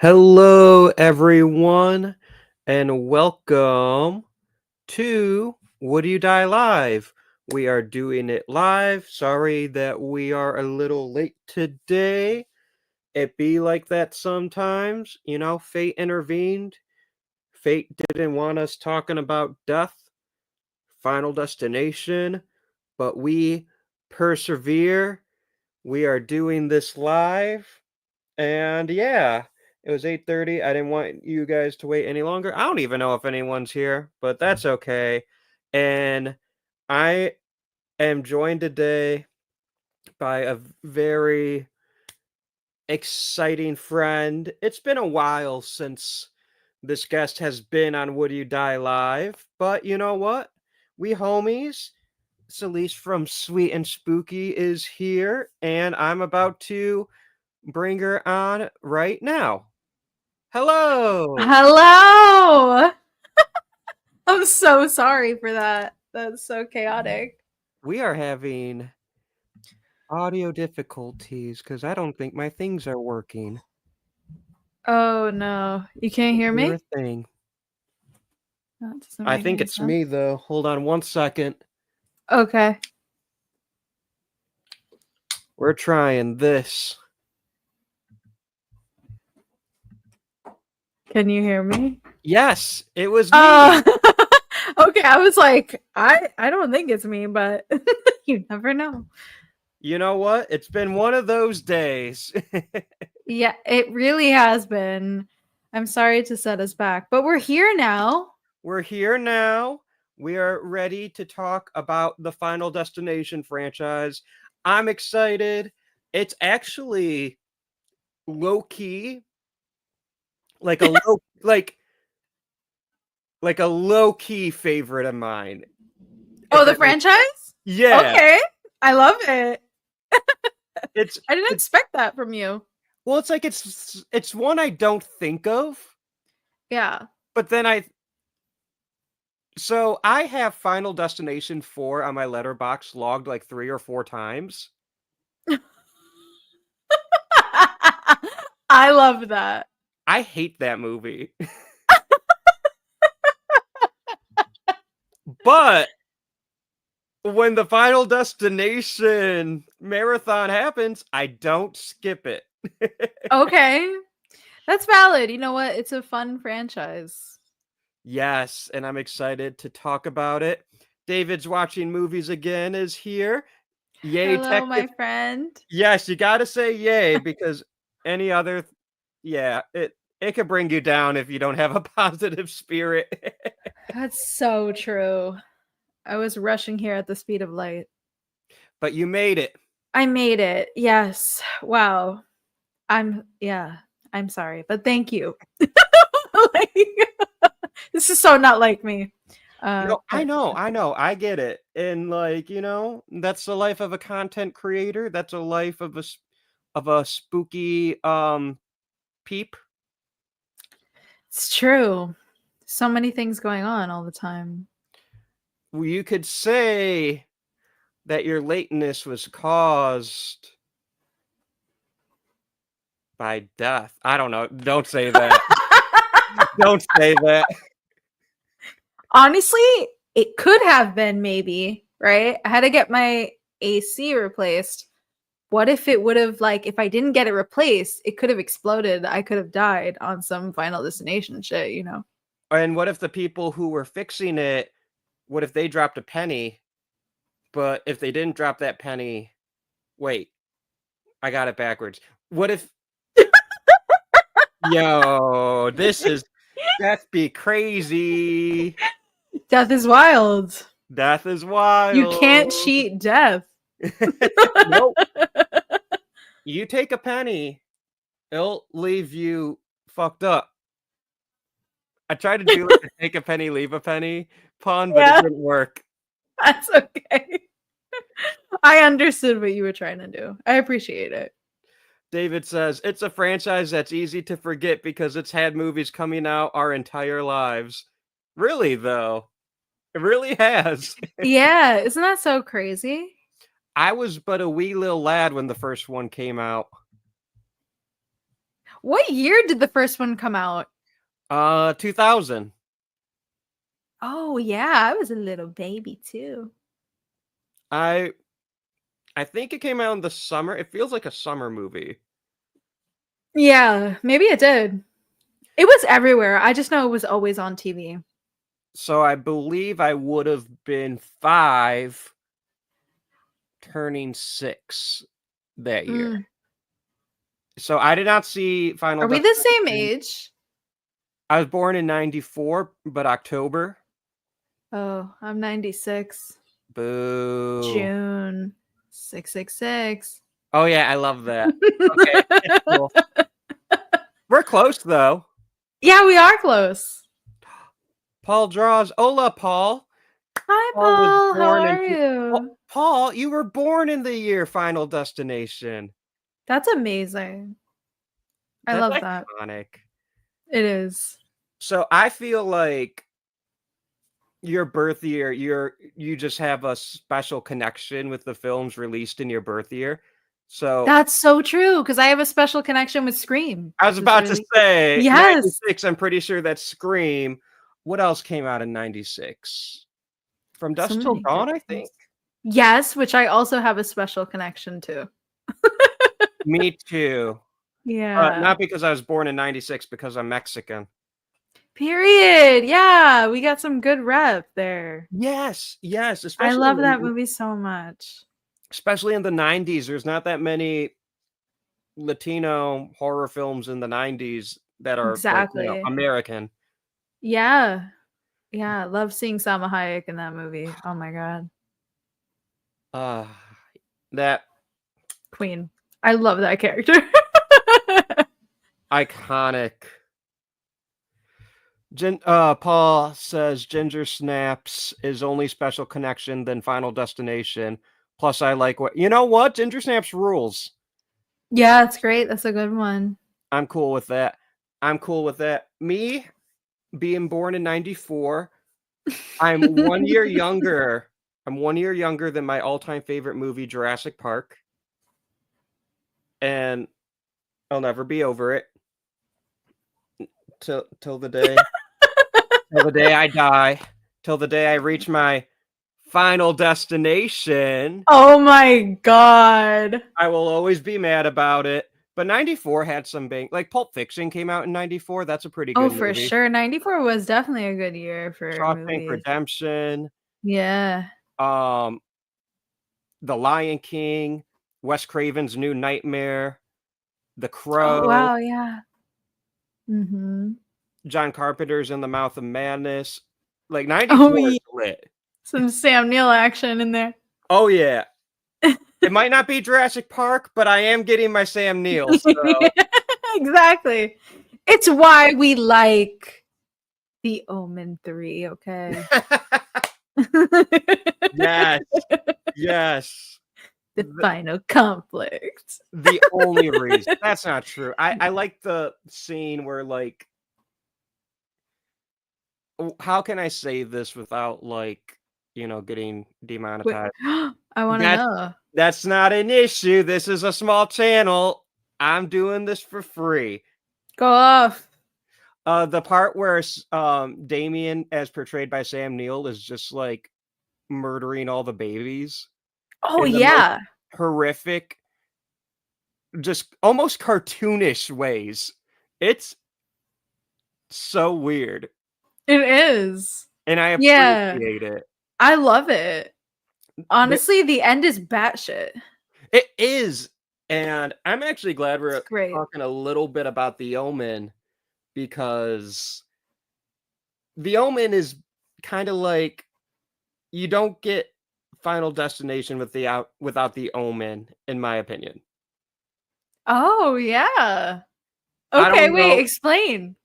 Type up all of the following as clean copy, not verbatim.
Hello, everyone, and welcome to Would You Die Live? We are doing it live. Sorry that we are a little late today. It be like that sometimes. Fate intervened. Fate didn't want us talking about death, Final Destination, but we persevere. We are doing this live. And yeah, it was 8:30. I didn't want you guys to wait any longer. I don't even know if anyone's here, but that's okay. And I am joined today by a very exciting friend. It's been a while since this guest has been on Would You Die Live, but you know what? We homies. Selis from Sweet and Spooky is here, and I'm about to bring her on right now. Hello. Hello! I'm so sorry for that. That's so chaotic. We are having audio difficulties because I don't think my things are working. Oh no. You can't hear You're me? a thing. That doesn't I make think any it's sense. me though. Hold on one second. Okay. We're trying this. Can you hear me? Yes, it was me. Oh. Okay, I was like, I don't think it's me, but you never know. You know what? It's been one of those days. Yeah, it really has been. I'm sorry to set us back, but we're here now. We're here now. We are ready to talk about the Final Destination franchise. I'm excited. It's actually low key, like a low like a low key favorite of mine. Oh, If the that makes franchise? Yeah. Okay. I love it. It's I didn't it's expect that from you. well, it's like it's one I don't think of, Yeah. but then I have Final Destination 4 on my Letterboxd logged like 3 or 4 times. I love that. I hate that movie. But when the Final Destination marathon happens, I don't skip it. Okay. That's valid. You know what? It's a fun franchise. Yes, and I'm excited to talk about it. David's watching movies again is here. Yay, Hello, tech. my friend. Yes, you got to say yay because any other, yeah, it could bring you down if you don't have a positive spirit. That's so true. I was rushing here at the speed of light. But you made it. I made it. Yes. Wow. I'm sorry, but thank you. Like, this is so not like me. I But know, I get it. And that's the life of a content creator. That's a life of a spooky peep. it's true. So many things going on all the time. You could say that your lateness was caused by death. I don't know. Don't say that. Don't say that. Honestly, it could have been maybe, right? I had to get my AC replaced. What if it would have, like, if I didn't get it replaced, it could have exploded. I could have died on some Final Destination shit, you know? And what if the people who were fixing it, what if they dropped a penny? But if they didn't drop that penny, wait, I got it backwards. What if, yo, that'd be crazy. Death is wild. Death is wild. You can't cheat death. Nope. You take a penny, it'll leave you fucked up. I tried to do like a take a penny, leave a penny pun, but Yeah. it didn't work. That's okay. I understood what you were trying to do. I appreciate it. David says, it's a franchise that's easy to forget because it's had movies coming out our entire lives. Really, though? It really has. Yeah, isn't that so crazy? I was but a wee little lad when the first one came out. What year did the first one come out? 2000. Oh yeah, I was a little baby too. I think it came out in the summer. It feels like a summer movie. Yeah, maybe it did. It was everywhere. I just know it was always on TV. So I believe I would have been 5, turning 6 that year. Mm. So I did not see Final Are we the same Destination. age? I was born in 94, but October. Oh, I'm 96. Boo. June 666. Oh yeah, I love that. Okay, it's cool. We're close though. Yeah, we are close. Paul draws. Hola, Paul. Hi, Paul was Paul. How born are in. you? Paul, you were born in the year Final Destination. That's amazing. I That's love that. iconic. It is. So I feel like your birth year, you just have a special connection with the films released in your birth year. So That's so true because I have a special connection with Scream. I was which about to really say Yes. 96. I'm pretty sure that's Scream. What else came out in 96? From So Dusk Till many Dawn, good I things. think. Yes, which I also have a special connection to. Me too. Yeah. Not because I was born in 96, because I'm Mexican. Period. Yeah, we got some good rep there. Yes, I especially love that movie so much. especially in the 90s. There's not that many Latino horror films in the 90s that are like, Exactly. American. Yeah. Yeah, love seeing Salma Hayek in that movie. Oh my god. That Queen. I love that character. iconic. Paul says Ginger Snaps is only special connection than Final Destination. Plus, I like what you know. What Ginger Snaps rules. Yeah, it's great. That's a good one. I'm cool with that. Me being born in 94, I'm 1 year younger. I'm 1 year younger than my all-time favorite movie, Jurassic Park. And I'll never be over it. Till the day till the day I die, till the day I reach my final destination. Oh my god. I will always be mad about it. But 94 had some like Pulp Fiction came out in 94. That's a pretty Oh, good for movie. sure. 94 was definitely a good year for Shawshank movies. Redemption, Yeah. The Lion King, Wes Craven's New Nightmare, The Oh, Crow, wow, yeah. Mhm. John Carpenter's In the Mouth of Madness. Like Oh, 94 yeah. is lit. Some Sam Neill action in there. Oh yeah. It might not be Jurassic Park, but I am getting my Sam Neill. So Exactly. It's why we like The Omen 3, okay? yes. Yes. The final conflict. The only reason. That's not true. I like the scene where like how can I say this without like, getting Wait, demonetized? I want to That's know. that's not an issue. This is a small channel. I'm doing this for free. Go off. The part where Damien, as portrayed by Sam Neill, is just like murdering all the babies Oh, in the most yeah. horrific, just almost cartoonish ways. It's so weird, It is. and I Yeah. appreciate it. I love it. But Honestly, the end is batshit. it is, and I'm actually glad we're It's great. talking a little bit about The Omen, because The Omen is kind of like you don't get Final Destination without The Omen, in my opinion. Oh, yeah. I Okay, don't wait, know, explain.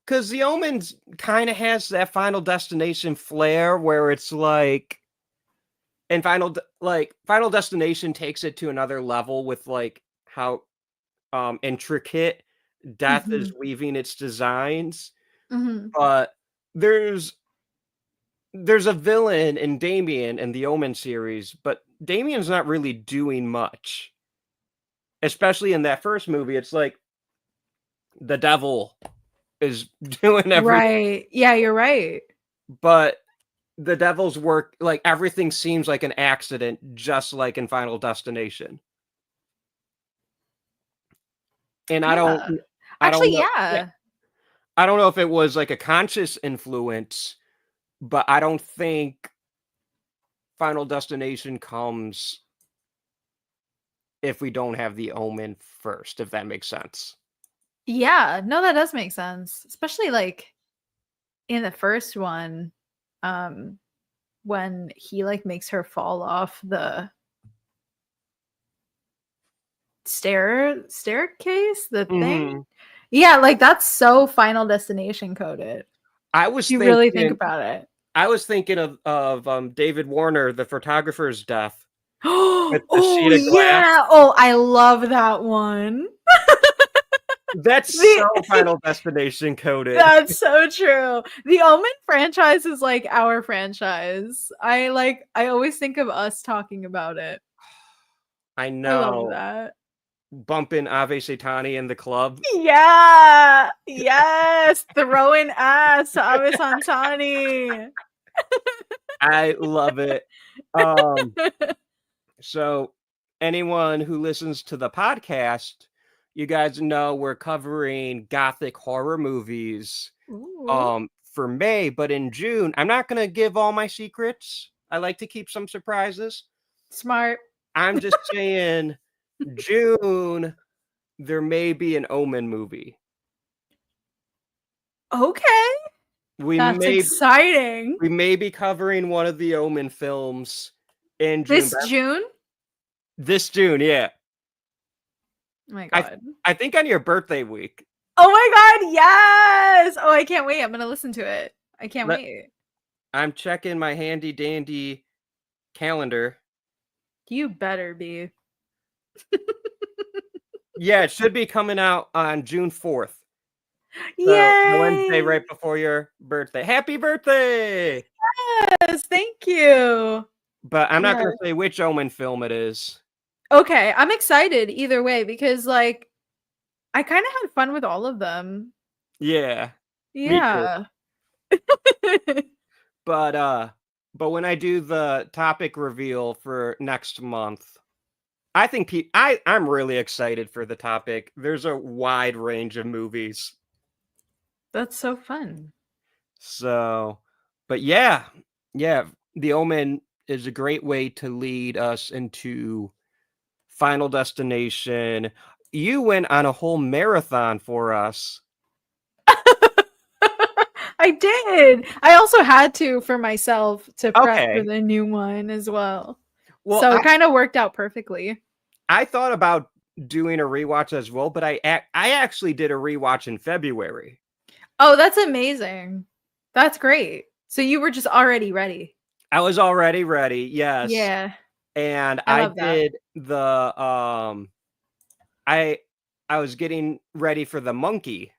because The Omen kind of has that Final Destination flair where it's like, and Final Destination takes it to another level with like how intricate death is Mhm. weaving its designs. Mhm. But there's a villain in Damien in the Omen series, but Damien's not really doing much. Especially in that first movie, it's like the devil is doing everything. Right. Yeah, you're right. But the devil's work, like everything seems like an accident, just like in Final Destination. And Yeah. I don't Actually, know. Yeah, yeah. I don't know if it was like a conscious influence, but I don't think Final Destination comes if we don't have the Omen first, if that makes sense. Yeah. No, that does make sense. Especially like in the first one, um, when he like makes her fall off the staircase, the thing. Mhm. Yeah, like that's so Final Destination coded. I If was you really think thinking about it. I was thinking of David Warner, the photographer's death with the Oh sheet of glass. yeah. Oh, I love that one. That's so The Final Destination coded. That's so true. The Omen franchise is like our franchise. I always think of us talking about it. I I love know. that. Bumping Ave Satani in the club. Yeah. Yes. Throwing ass to Abe Santani. I love it. Um, so anyone who listens to the podcast, you guys know we're covering gothic horror movies Ooh. for May, but in June, I'm not gonna give all my secrets. I like to keep some surprises. Smart. I'm just saying June there may be an Omen movie. Okay. We That's may exciting. we may be covering one of the Omen films in June. This June? This June, yeah. Oh my I god. I think on your birthday week. Oh my god, yes! Oh, I can't wait. I'm gonna listen to it. I can't Let wait. I'm checking my handy dandy calendar. You better be. Yeah, it should be coming out on June 4th. So the Wednesday Yay! right before your birthday. Happy birthday! Yes, thank you. But I'm not Yeah. gonna say which Omen film it is. Okay, I'm excited either way because like I kind of had fun with all of them. Yeah, me too. Yeah. But when I do the topic reveal for next month, I think I'm really excited for the topic. There's a wide range of movies. That's so fun. So, but yeah, The Omen is a great way to lead us into Final Destination. You went on a whole marathon for us. I did. I also had to for myself to prep for Okay. the new one as well. Well, So it kind of worked out perfectly. I thought about doing a rewatch as well, but I actually did a rewatch in February. Oh, that's amazing. That's great. So you were just already ready. I was already ready, yes. Yeah, And I I love that. did the I was getting ready for the monkey.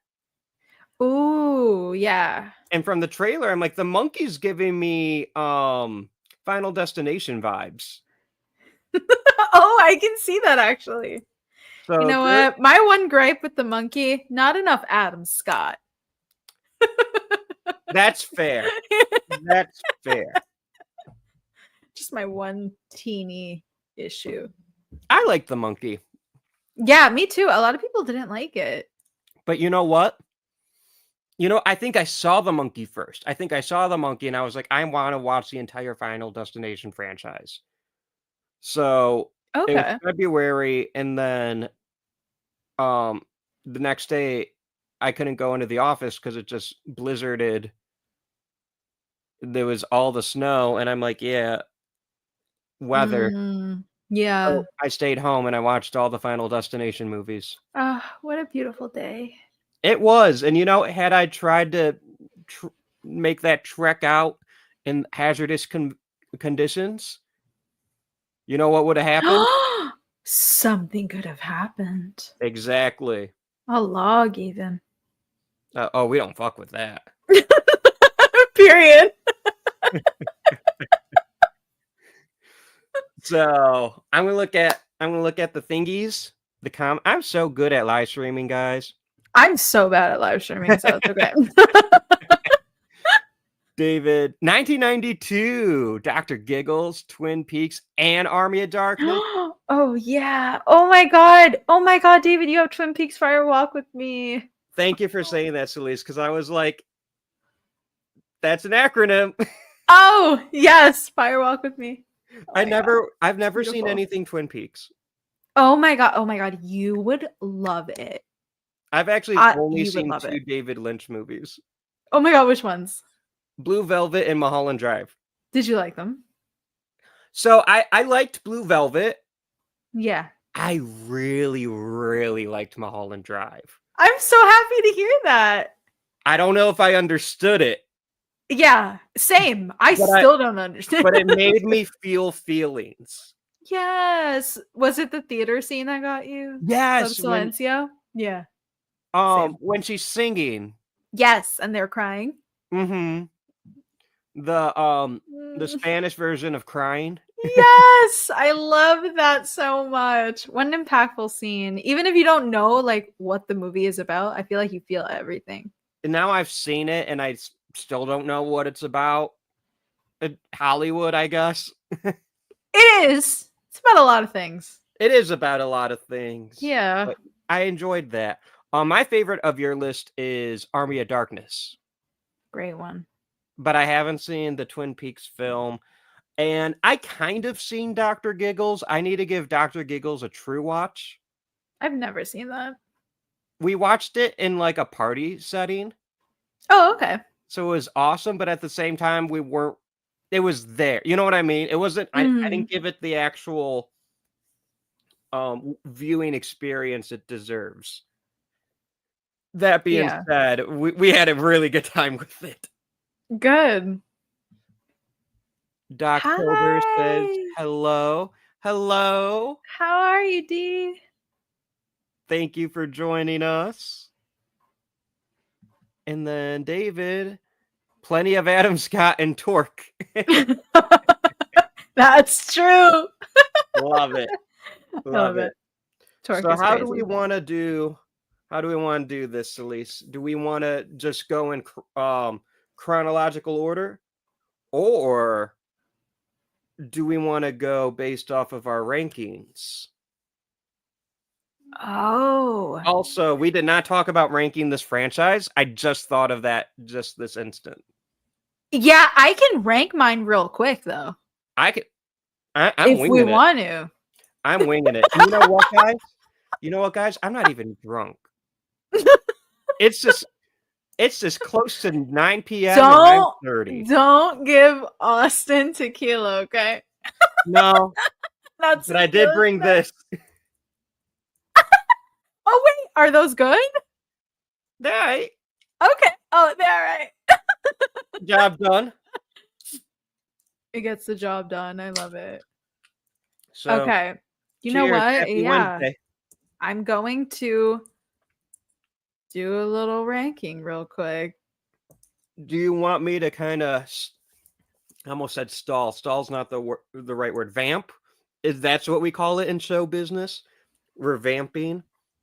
Ooh, yeah. And from the trailer, I'm like, the monkey's giving me Final Destination vibes. Oh, I can see that actually. You So know there, what? My one gripe with the monkey, not enough Adam Scott. that's fair. That's fair. Just my one teeny issue. I like the monkey. Yeah, me too. A lot of people didn't like it. But you know what? I think I saw the monkey first. I think I saw the monkey and I was like, I want to watch the entire Final Destination franchise. So it was Okay. February, and then um the next day I couldn't go into the office because it just blizzarded. There was all the snow, and I'm like, yeah, weather. Yeah. So I stayed home and I watched all the Final Destination movies. Ah, what a beautiful day. It was, and had I tried to tr make that trek out in hazardous conditions, you know what would have happened? Something could have happened. Exactly. A log, even. Oh, we don't fuck with that. Period. So I'm gonna look at the thingies. I'm so good at live streaming, guys. I'm so bad at live streaming, so it's okay. David, 1992, Dr. Giggles, Twin Peaks, and Army of Darkness. Oh yeah. Oh my god. Oh my god, David, you have Twin Peaks Fire Walk with Me. Thank you for saying that, Selis, because I was like, that's an acronym. Oh yes, Fire Walk with Me. Oh I've never Beautiful. seen anything Twin Peaks. Oh my god, you would love it. I've actually only you would seen love 2 it. David Lynch movies. Oh my god, which ones? Blue Velvet and Mulholland Drive. Did you like them? So I liked Blue Velvet. Yeah. I really, really liked Mulholland Drive. I'm so happy to hear that. I don't know if I understood it. Yeah, same. I still don't understand. But it made me feel feelings. Yes. Was it the theater scene that got you? Yes. Silencio? Yeah. When she's singing. Yes, and they're crying. Mm-hmm. The Spanish version of crying. Yes, I love that so much. What an impactful scene. Even if you don't know like what the movie is about, I feel like you feel everything. And now I've seen it and I still don't know what it's about. Hollywood, I guess. It is. It's about a lot of things. It is about a lot of things. Yeah. But I enjoyed that. My favorite of your list is Army of Darkness. Great one. But I haven't seen the Twin Peaks film. And I kind of seen Dr. Giggles. I need to give Dr. Giggles a true watch. I've never seen that. We watched it in like a party setting. Oh, okay. So it was awesome, but at the same time, it was there. You know what I mean? It wasn't, I didn't give it the actual viewing experience it deserves. That being said, we had a really good time with it. Good. Doctober says hello. Hello. How are you, Dee? Thank you for joining us. And then David, plenty of Adam Scott and Torque. That's true. Love it. Love it. Torque so is how crazy. do we want to do this, Selis? Do we want to just go in chronological order, or do we want to go based off of our rankings? Oh. Also, we did not talk about ranking this franchise. I just thought of that just this instant. Yeah, I can rank mine real quick though. I'm if winging we it. Want to. I'm winging it. You know what, guys? I'm not even drunk. It's just close to 9 p.m. and 9:30. Don't give Austin tequila, okay? No. But I did bring this. Oh wait, are those good? They're right. Okay. Oh, they're right. Job done. It gets the job done. I love it. So, okay. You know cheers, what? happy Wednesday. I'm going to do a little ranking real quick. Do you want me to kind of, I almost said stall. Stall's not the right word. Vamp? That's what we call it in show business? We're vamping.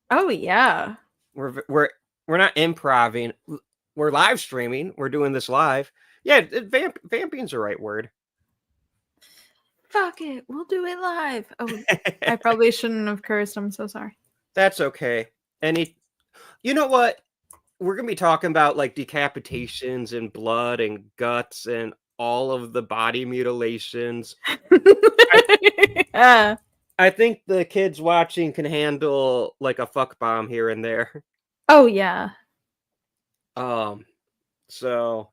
Oh yeah. We're not improving. We're live streaming. We're doing this live. Yeah, vamping's the right word. Fuck it. We'll do it live. Oh, I probably shouldn't have cursed. I'm so sorry. That's okay. You know what? We're going to be talking about like decapitations and blood and guts and all of the body mutilations. I think the kids watching can handle like a fuck bomb here and there. Oh yeah. So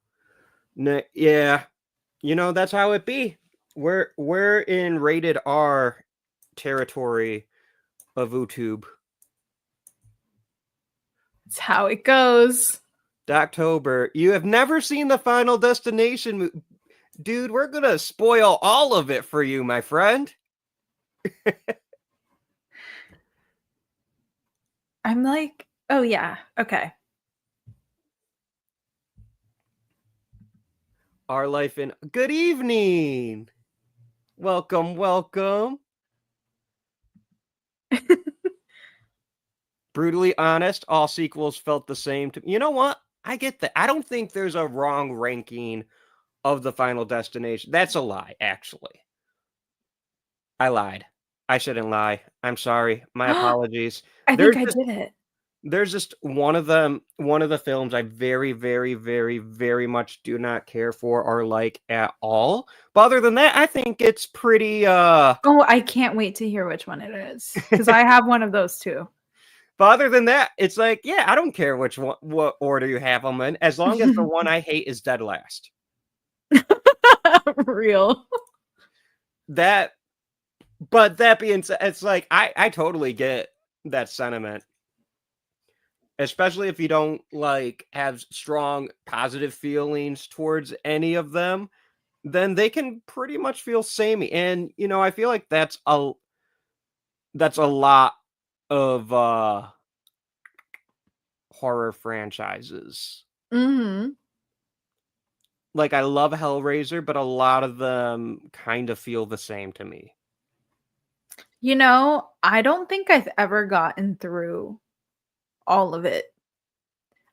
yeah, that's how it be. We're in rated R territory of YouTube. It's how it goes. Doctober, you have never seen the Final Destination dude, we're gonna spoil all of it for you, my friend. I'm like, oh yeah, okay. Our life in good evening. Welcome. brutally honest, all sequels felt the same to me. You know what? I get that. I don't think there's a wrong ranking of the Final Destination. That's a lie, actually. I lied. I shouldn't lie. I'm sorry. My apologies. I There's think I just did it. there's just one of them, one of the films I very, very, very, very much do not care for or like at all. But other than that, I think it's pretty Oh, I can't wait to hear which one it is because I have one of those too. but other than that, it's like, yeah, I don't care which one, what order you have them in, as long as the one I hate is dead last. Real. That, but that being said, it's like I totally get that sentiment, especially if you don't like have strong positive feelings towards any of them, then they can pretty much feel samey. And I feel like that's a lot of horror franchises. Hmm. Like, I love Hellraiser, but a lot of them kind of feel the same to me. I don't think I've ever gotten through all of it.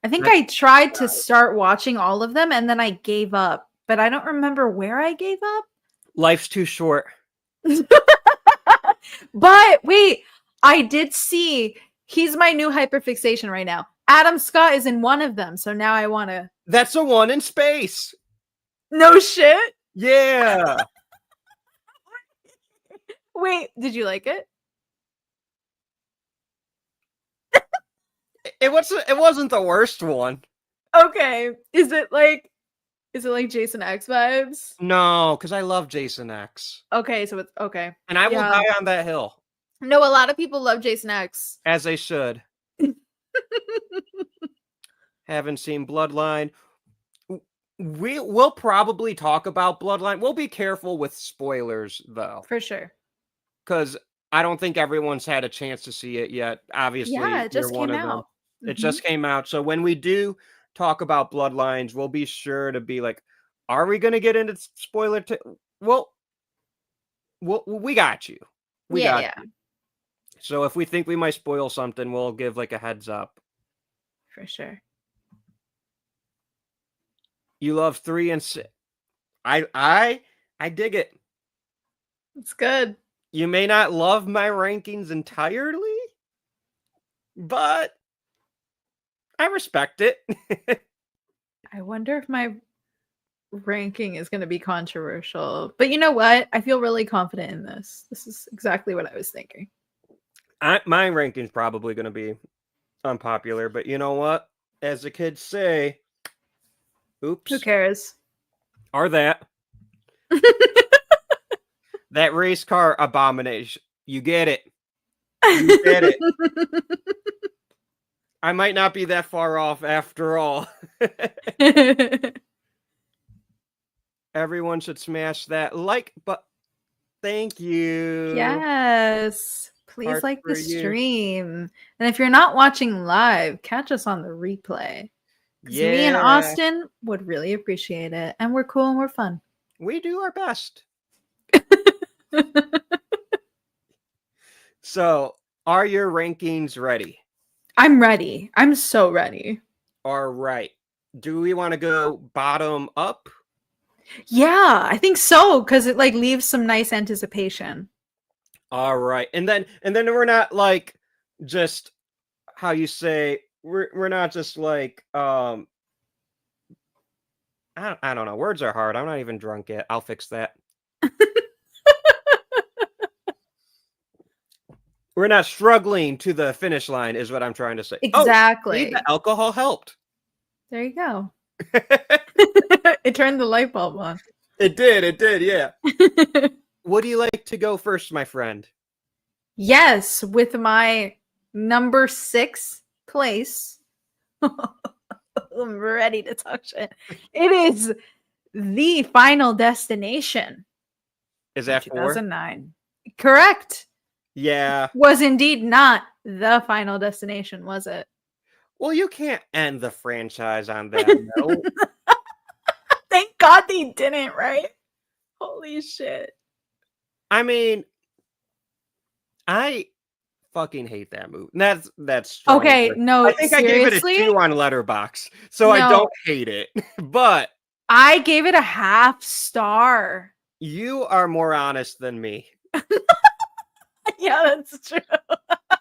I think That's I tried to start watching all of them and then I gave up, but I don't remember where I gave up. Life's too short. But wait, I did see he's my new hyperfixation right now. Adam Scott is in one of them, so now I want to. That's the one in space. No shit. Yeah. Wait, did you like it? It wasn't the worst one. Okay. Is it like Jason X vibes? No, because I love Jason X. Okay, so it's okay. And I will Yeah. die on that hill. No, a lot of people love Jason X. As they should. Haven't seen Bloodline. We'll probably talk about Bloodline. We'll be careful with spoilers, though. For sure. Because I don't think everyone's had a chance to see it yet. Obviously, Yeah, it just you're one came of them. out. It just came out. So when we do talk about Bloodlines, we'll be sure to be like, are we going to get into spoiler? Well, we got you. We got you. So if we think we might spoil something, we'll give like a heads up. For sure. You love 3 and 6. I dig it. It's good. You may not love my rankings entirely, but I respect it. I wonder if my ranking is going to be controversial. But you know what? I feel really confident in this. This is exactly what I was thinking. My ranking's probably going to be unpopular, but you know what? As the kids say, oops. Who cares? Or that. That race car abomination. You get it. You get it. I might not be that far off after all. Everyone should smash that like button. Thank you. Yes. Please Heart like for the you. stream. And if you're not watching live, catch us on the replay. Because me and Austin would really appreciate it. And we're cool and we're fun. We do our best. So, are your rankings ready? I'm ready. I'm so ready. All right. Do we want to go bottom up? Yeah, I think so. Because it like leaves some nice anticipation. All right. And then we're not like just how you say we're not just like I don't know. Words are hard. I'm not even drunk yet. I'll fix that. We're not struggling to the finish line is what I'm trying to say. Exactly. The alcohol helped. There you go. It turned the light bulb on. It did, yeah. Would you like to go first, my friend? Yes, with my number 6 place. I'm ready to talk shit. It is The Final Destination. Is that 2009? Correct. Yeah. Was indeed not The Final Destination, was it? Well, you can't end the franchise on that note. Thank God they didn't, right? Holy shit. I mean, I fucking hate that movie. That's strong. Okay, word. no, I think I gave it a seriously? 2 on Letterboxd, so I No. don't hate it. But I gave it a half star. you are more honest than me. Yeah, that's true.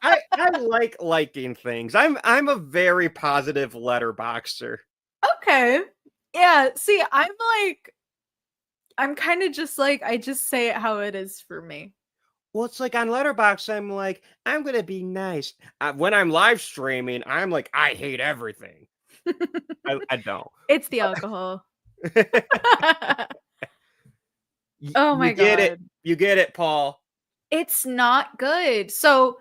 I like liking things. I'm a very positive letterboxer. Okay. Yeah, see, I'm kind of just like, I just say it how it is for me. Well, it's like on Letterboxd, I'm like, I'm gonna be nice. When I'm live streaming, I'm like, I hate everything. I don't. It's the alcohol. Y- Oh you my get it. god. You get it, Paul. It's not good. So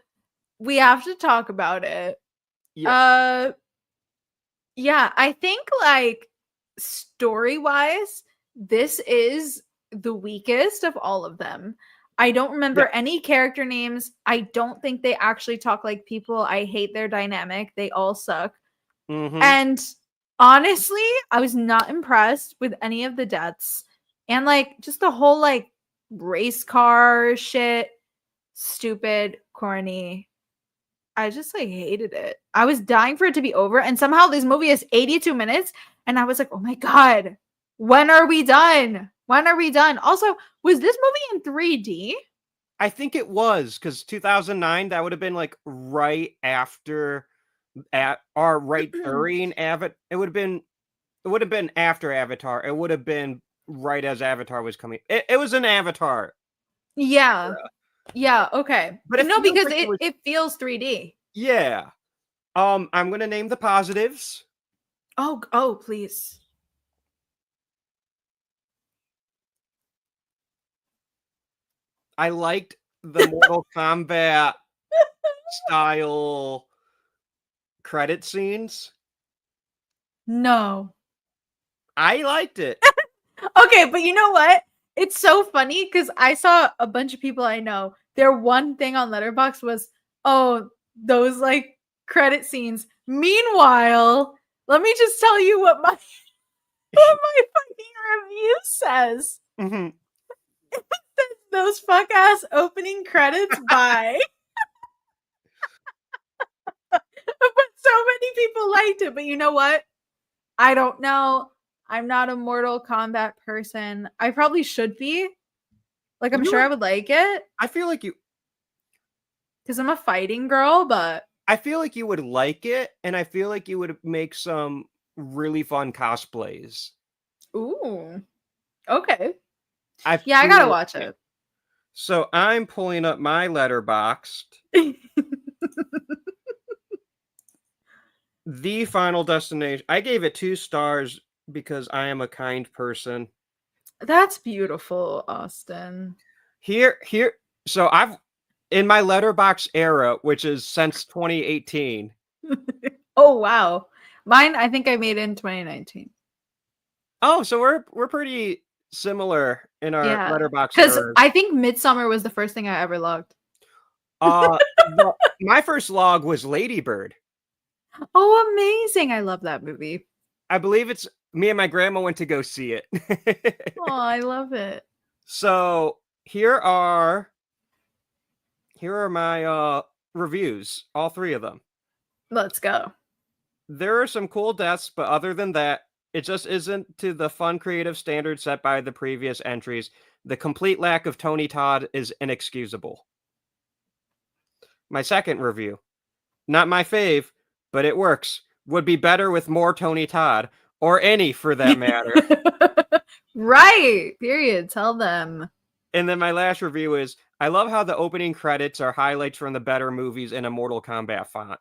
we have to talk about it. Yeah. Yeah, I think like story-wise, this is the weakest of all of them. I don't remember any character names. I don't think they actually talk like people. I hate their dynamic. They all suck. Mm-hmm. And honestly, I was not impressed with any of the deaths. And like just the whole like race car shit, stupid, corny. I just like hated it. I was dying for it to be over, and somehow this movie is 82 minutes, and I was like, "Oh my god, when are we done? When are we done?" Also, was this movie in 3D? I think it was because 2009. That would have been like right after, right during Avatar. It would have been. It would have been after Avatar. It would have been right as Avatar was coming. It was an Avatar. Yeah. Era. Yeah, okay. But it No, feels because like it was. it feels 3D. Yeah. I'm gonna name the positives. Oh, please. I liked the Mortal Kombat style credit scenes. No. I liked it. Okay, but you know what? It's so funny because I saw a bunch of people I know. Their one thing on Letterboxd was, oh, those like credit scenes. Meanwhile, let me just tell you what my what my fucking review says. Mhm. It says those fuck ass opening credits by. But so many people liked it. But you know what? I don't know. I'm not a Mortal Kombat person. I probably should be. Like, I'm You sure know I would like it I feel like you because I'm a fighting girl, but I feel like you would like it, and I feel like you would make some really fun cosplays. ooh, okay. I Yeah, I gotta feel watch it. so I'm pulling up my Letterboxd. The Final Destination. I gave it 2 stars because I am a kind person. That's beautiful, Austin. Here so I've in my Letterboxd era, which is since 2018. Oh wow. Mine, I think I made it in 2019. Oh, so we're pretty similar in our Yeah. Letterboxd Because eras. I think Midsummer was the first thing I ever logged. My first log was Ladybird. Oh, amazing. I love that movie. I believe it's me and my grandma went to go see it. Oh, I love it. So here are my reviews, all 3 of them. Let's go. There are some cool deaths, but other than that, it just isn't to the fun creative standards set by the previous entries. The complete lack of Tony Todd is inexcusable. My second review. Not my fave, but it works. Would be better with more Tony Todd, or any for that matter. Right. Period. Tell them. And then my last review is, I love how the opening credits are highlights from the better movies in a Mortal Kombat font.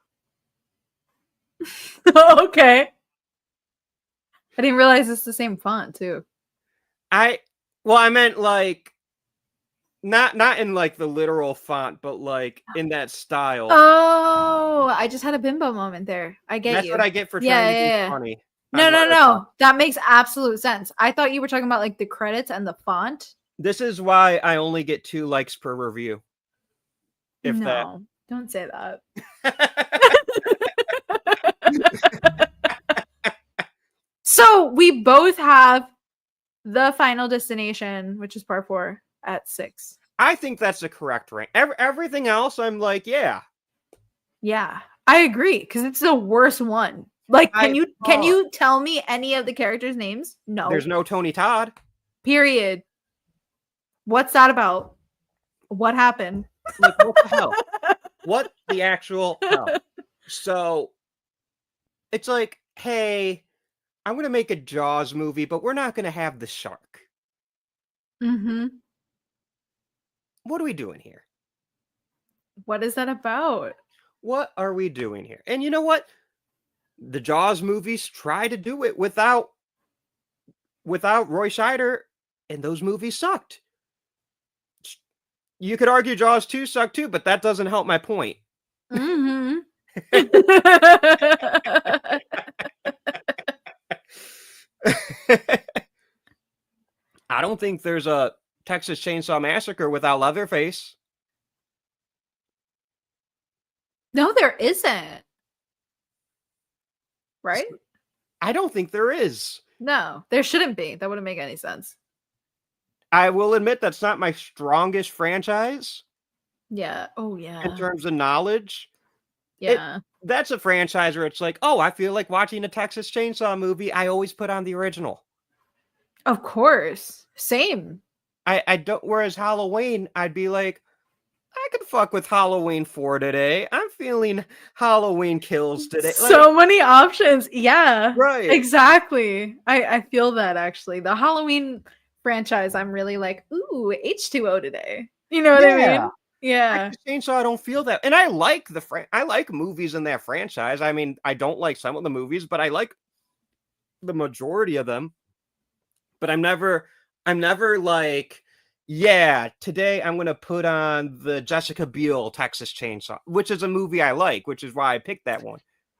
Okay. I didn't realize it's the same font too. I meant like not in like the literal font, but like in that style. Oh, I just had a bimbo moment there. I get That's you. what I get for Yeah, trying to yeah, be yeah. funny. No, on no, Letterboxd. no. That makes absolute sense. I thought you were talking about like the credits and the font. This is why I only get 2 likes per review. If No, don't say that. that. So we both have the Final Destination, which is part 4, at 6. I think that's the correct rank. Everything else, I'm like, yeah. Yeah, I agree because it's the worst one. Like, can By you tell me any of the characters' names? There's No. no Tony Todd. Period. What's that about? What happened? Like, what the hell? What the actual hell? So it's like, hey, I'm gonna make a Jaws movie, but we're not gonna have the shark. Mm-hmm. What are we doing here? What is that about? What are we doing here? And you know what? The Jaws movies try to do it without Roy Scheider, and those movies sucked. You could argue Jaws 2 sucked too, but that doesn't help my point. Mm-hmm. I don't think there's a Texas Chainsaw Massacre without Leatherface. No, there isn't. Right? I don't think there is. No, there shouldn't be. That wouldn't make any sense. I will admit that's not my strongest franchise Yeah. Oh, in yeah. terms of knowledge. Yeah. That's a franchise where it's like, oh, I feel like watching a Texas Chainsaw movie. I always put on the original. Of course. Same. I don't. Whereas Halloween, I'd be like, I could fuck with Halloween 4 today. I'm feeling Halloween Kills today. So many options. Yeah. Right. Exactly. I feel that actually. The Halloween franchise, I'm really like, ooh, H2O today. You know what I mean? Yeah. Texas Chainsaw, I don't feel that. And I like I like movies in that franchise. I mean, I don't like some of the movies, but I like the majority of them. But I'm never like, yeah, today I'm gonna put on the Jessica Biel Texas Chainsaw, which is a movie I like, which is why I picked that one.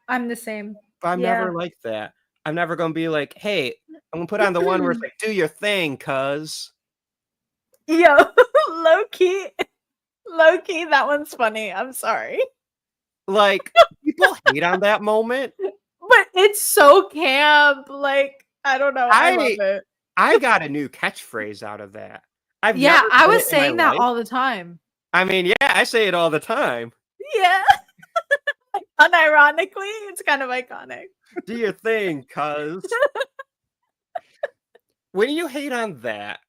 I'm the same. But I'm never like that. I'm never gonna be like, hey, I'm gonna put on the one where it's like, do your thing, cuz. Yo, low key, that one's funny. I'm sorry. Like, people hate on that moment. But it's so camp. Like, I don't know. I love it. I got a new catchphrase out of that. I was saying that all the time. I mean, yeah, I say it all the time. Yeah. Unironically, it's kind of iconic. Do your thing, cuz. When you hate on that,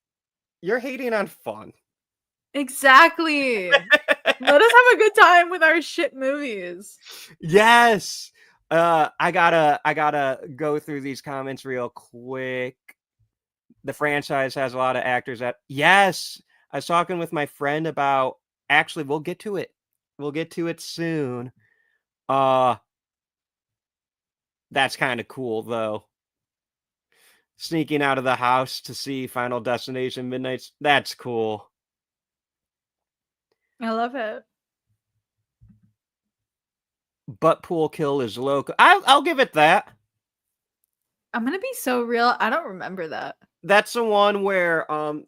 you're hating on fun. Exactly. Let us have a good time with our shit movies. Yes. I gotta go through these comments real quick. The franchise has a lot of actors that, yes, I was talking with my friend about, actually, we'll get to it. We'll get to it soon. That's kind of cool, though. Sneaking out of the house to see Final Destination Midnights. That's cool. I love it. Butt pool kill is local. I'll give it that. I'm gonna be so real. I don't remember that. That's the one where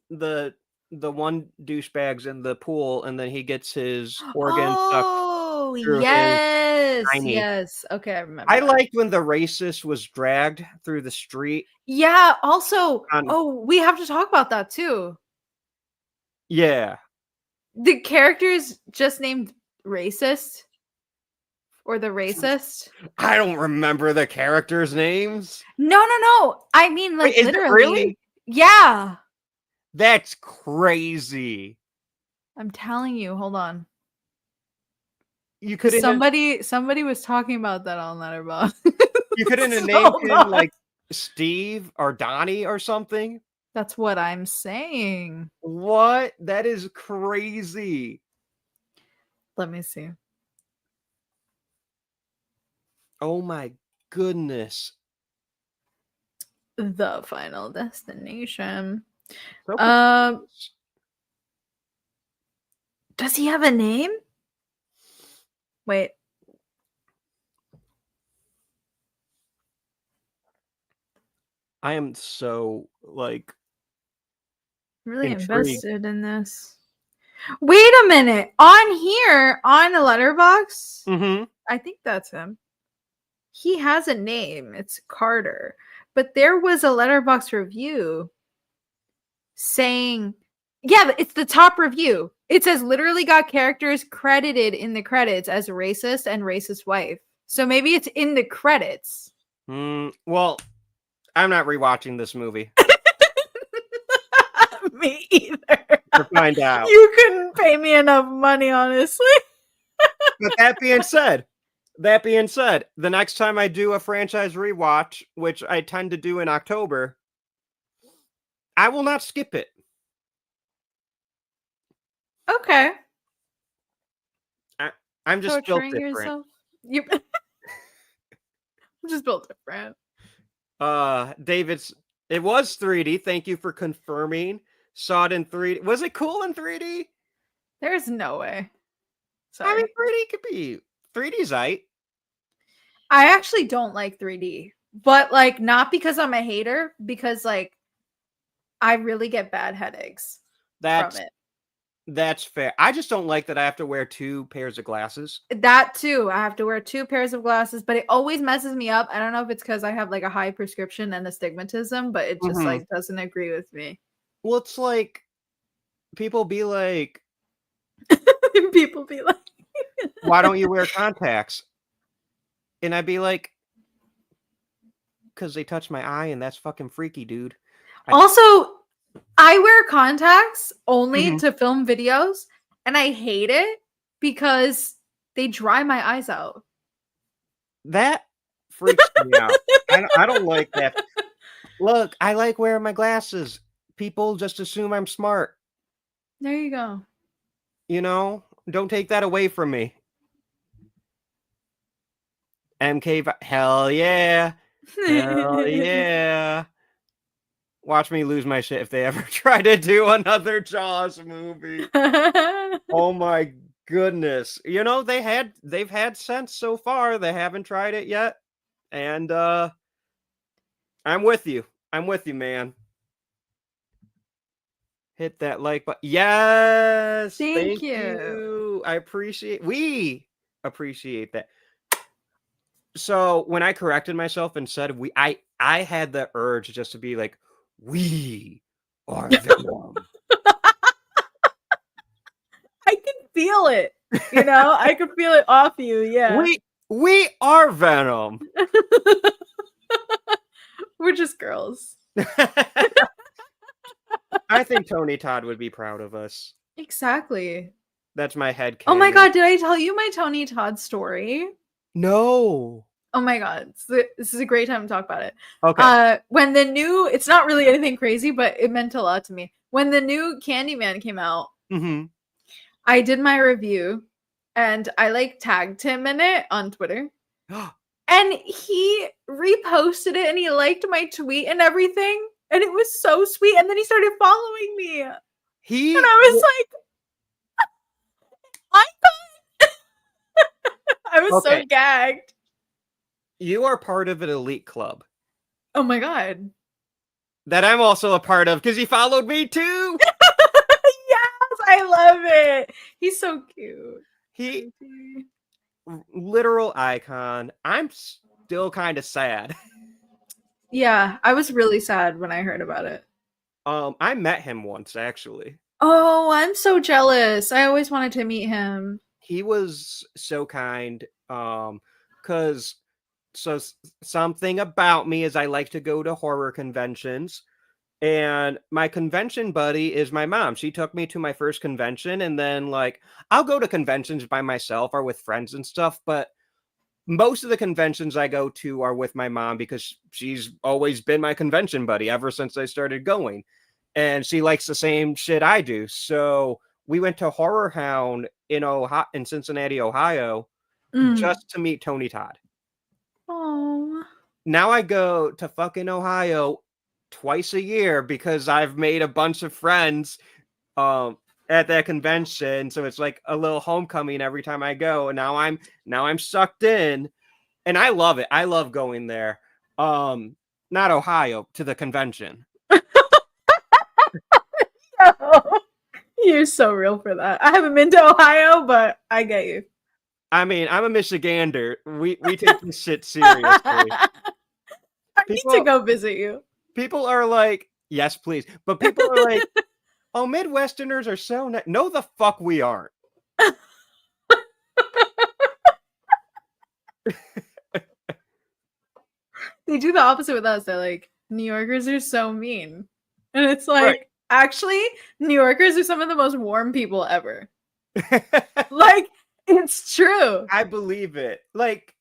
the one douchebag's in the pool and then he gets his organ Oh, through yes. his Yes. Okay, I remember. I liked when the racist was dragged through the street. Yeah, also, we have to talk about that too. Yeah. The character's just named Racist. Or the racist? I don't remember the characters' names. No. I mean, like, Wait, literally. Really? Yeah. That's crazy. I'm telling you. Hold on. You couldn't. Somebody was talking about that on Letterboxd. You couldn't have named him like Steve or Donnie or something. That's what I'm saying. What? That is crazy. Let me see. Oh my goodness. The Final Destination. So does he have a name? Wait. I am so like really intrigued. Invested in this. Wait a minute. On here, on the Letterboxd, I think that's him. He has a name. It's Carter. But there was a Letterboxd review saying, yeah, it's the top review. It says literally got characters credited in the credits as racist and racist wife. So maybe it's in the credits. Well, I'm not rewatching this movie Me either. to find out. You couldn't pay me enough money, honestly. But that being said, the next time I do a franchise rewatch, which I tend to do in October, I will not skip it. Okay. I'm just built Torturing different. yourself. You I'm just built different. David's. It was 3D. Thank you for confirming. Saw it in 3D. Was it cool in 3D? There's no way. I mean, Sorry. 3D could be 3D's right. I actually don't like 3D, but like not because I'm a hater, because like I really get bad headaches from it. That's fair. I just don't like that I have to wear 2 pairs of glasses. That too. I have to wear 2 pairs of glasses, but it always messes me up. I don't know if it's because I have like a high prescription and astigmatism, but it just like doesn't agree with me. Well, it's like people be like, why don't you wear contacts? And I'd be like, because they touch my eye and that's fucking freaky, dude. Also, I wear contacts only to film videos, and I hate it because they dry my eyes out. That freaks me out. I don't like that. Look, I like wearing my glasses. People just assume I'm smart. There you go. You know, don't take that away from me. Hell yeah. Hell yeah. Watch me lose my shit if they ever try to do another Jaws movie. Oh my goodness. You know, they've had sense so far. They haven't tried it yet. And I'm with you. I'm with you, man. Hit that like button. Yes. Thank you. We appreciate that. So when I corrected myself and said I had the urge just to be like, we are Venom. I can feel it. You know, I can feel it off you. Yeah. We are Venom. We're just girls. I think Tony Todd would be proud of us. Exactly. That's my head canon. Oh my god, did I tell you my Tony Todd story? No. Oh my god, this is a great time to talk about it. Okay. When the new, it's not really anything crazy, but it meant a lot to me. When the new Candyman came out, I did my review, and I like tagged him in it on Twitter. And he reposted it, and he liked my tweet and everything, and it was so sweet. And then he started following me, and I was like, I was so gagged. You are part of an elite club. Oh my god. That I'm also a part of because he followed me too. Yes, I love it. He's so cute. Literal icon. I'm still kind of sad. Yeah, I was really sad when I heard about it. I met him once actually. Oh, I'm so jealous. I always wanted to meet him. He was so kind. Because something about me is I like to go to horror conventions, and my convention buddy is my mom. She took me to my first convention, and then like I'll go to conventions by myself or with friends and stuff, but most of the conventions I go to are with my mom because she's always been my convention buddy ever since I started going, and she likes the same shit I do. So we went to Horror Hound in Cincinnati, Ohio, just to meet Tony Todd. Oh. Now I go to fucking Ohio twice a year because I've made a bunch of friends at that convention. So it's like a little homecoming every time I go. And now I'm sucked in, and I love it. I love going there. Not Ohio, to the convention. You're so real for that. I haven't been to Ohio, but I get you. I mean, I'm a Michigander. We take this shit seriously. I need to go visit you. People are like, yes, please. But people are like, oh, Midwesterners are so nice. No, the fuck we aren't. They do the opposite with us. They're like, New Yorkers are so mean. And it's like, Right. actually, New Yorkers are some of the most warm people ever. Like, it's true. I believe it. Like,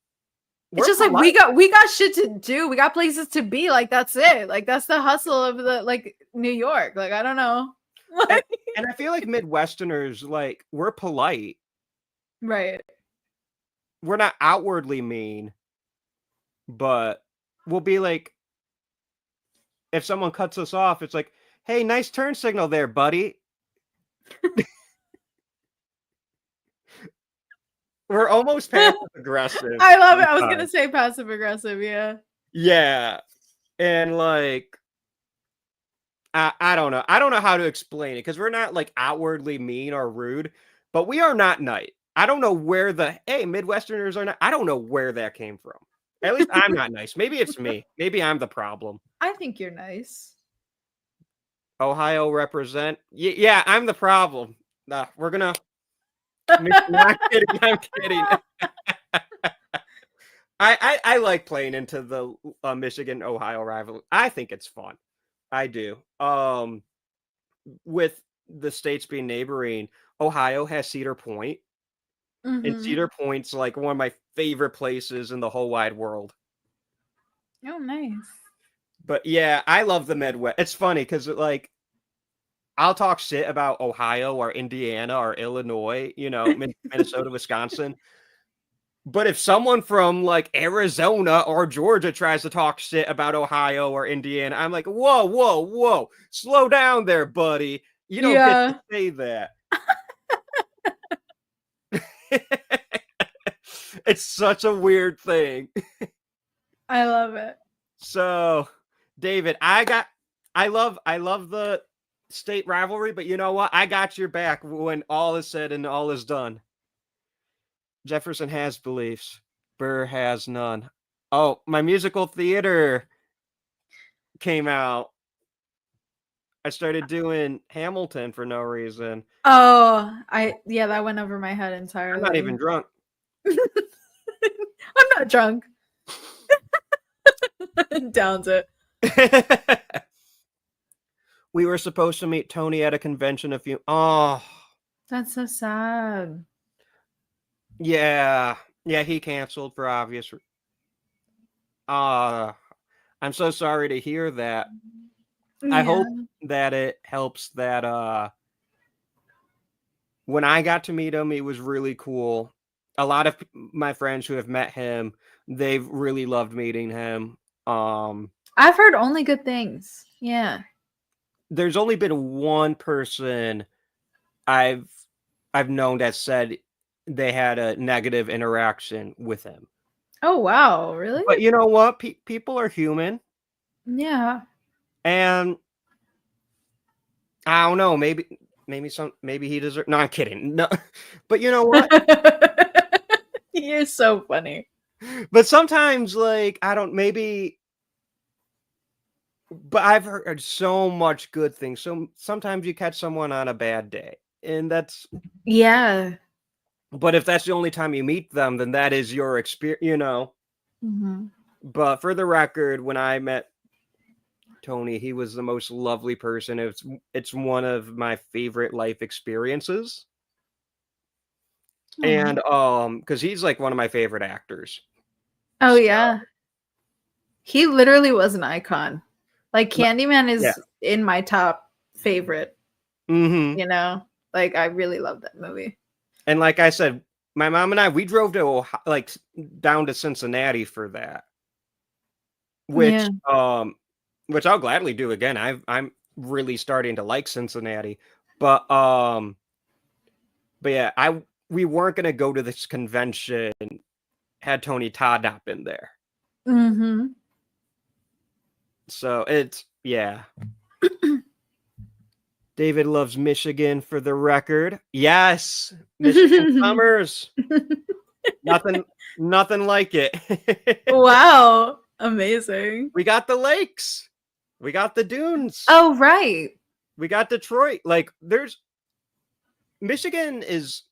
It's just like we got shit to do. We got places to be. Like, that's it. Like, that's the hustle of the like New York. Like, I don't know. And I feel like Midwesterners, like, we're polite. Right. We're not outwardly mean, but we'll be like, if someone cuts us off, it's like, hey, nice turn signal there, buddy. We're almost passive aggressive. I love it. I was gonna say passive aggressive, yeah. Yeah. And like, I don't know. I don't know how to explain it because we're not like outwardly mean or rude, but we are not nice. I don't know where Midwesterners are not. I don't know where that came from. At least I'm not nice. Maybe it's me. Maybe I'm the problem. I think you're nice. Ohio represent. Yeah, I'm the problem. Nah, we're gonna. I'm kidding. I'm kidding. I like playing into the Michigan-Ohio rivalry. I think it's fun. I do. With the states being neighboring, Ohio has Cedar Point. And Cedar Point's like one of my favorite places in the whole wide world. Oh, nice. But yeah, I love the Midwest. It's funny because like I'll talk shit about Ohio or Indiana or Illinois, you know, Minnesota, Wisconsin. But if someone from like Arizona or Georgia tries to talk shit about Ohio or Indiana, I'm like, whoa, whoa, whoa, slow down there, buddy. You don't get to say that. It's such a weird thing. I love it. So, David, I love the state rivalry, but you know what? I got your back when all is said and all is done. Jefferson has beliefs. Burr has none. Oh, my musical theater came out. I started doing Hamilton for no reason. Oh, that went over my head entirely. I'm not even drunk. I'm not drunk. Downs it. We were supposed to meet Tony at a convention Oh. That's so sad. Yeah. Yeah, he canceled for obvious I'm so sorry to hear that. Yeah. I hope that it helps that when I got to meet him, he was really cool. A lot of my friends who have met him, they've really loved meeting him. I've heard only good things. Yeah. There's only been one person I've known that said they had a negative interaction with him. Oh, wow. Really? But you know what? People are human. Yeah. And I don't know, maybe he deserves. No, I'm kidding. No, but you know what? You're so funny. But sometimes, like, I don't. Maybe. But I've heard so much good things. So sometimes you catch someone on a bad day, and that's. Yeah. But if that's the only time you meet them, then that is your experience, you know. But for the record, when I met Tony, he was the most lovely person. It's one of my favorite life experiences. And because he's like one of my favorite actors. Oh, yeah. He literally was an icon. Like Candyman is in my top favorite. You know, like I really love that movie. And like I said, my mom and I, we drove to Ohio, like down to Cincinnati for that. Which I'll gladly do again. I'm really starting to like Cincinnati. But yeah, we weren't gonna go to this convention had Tony Todd not been there. So it's David loves Michigan for the record. Yes, Michigan summers. Nothing like it. Wow, amazing. We got the lakes. We got the dunes. Oh, right. We got Detroit. Like, there's Michigan is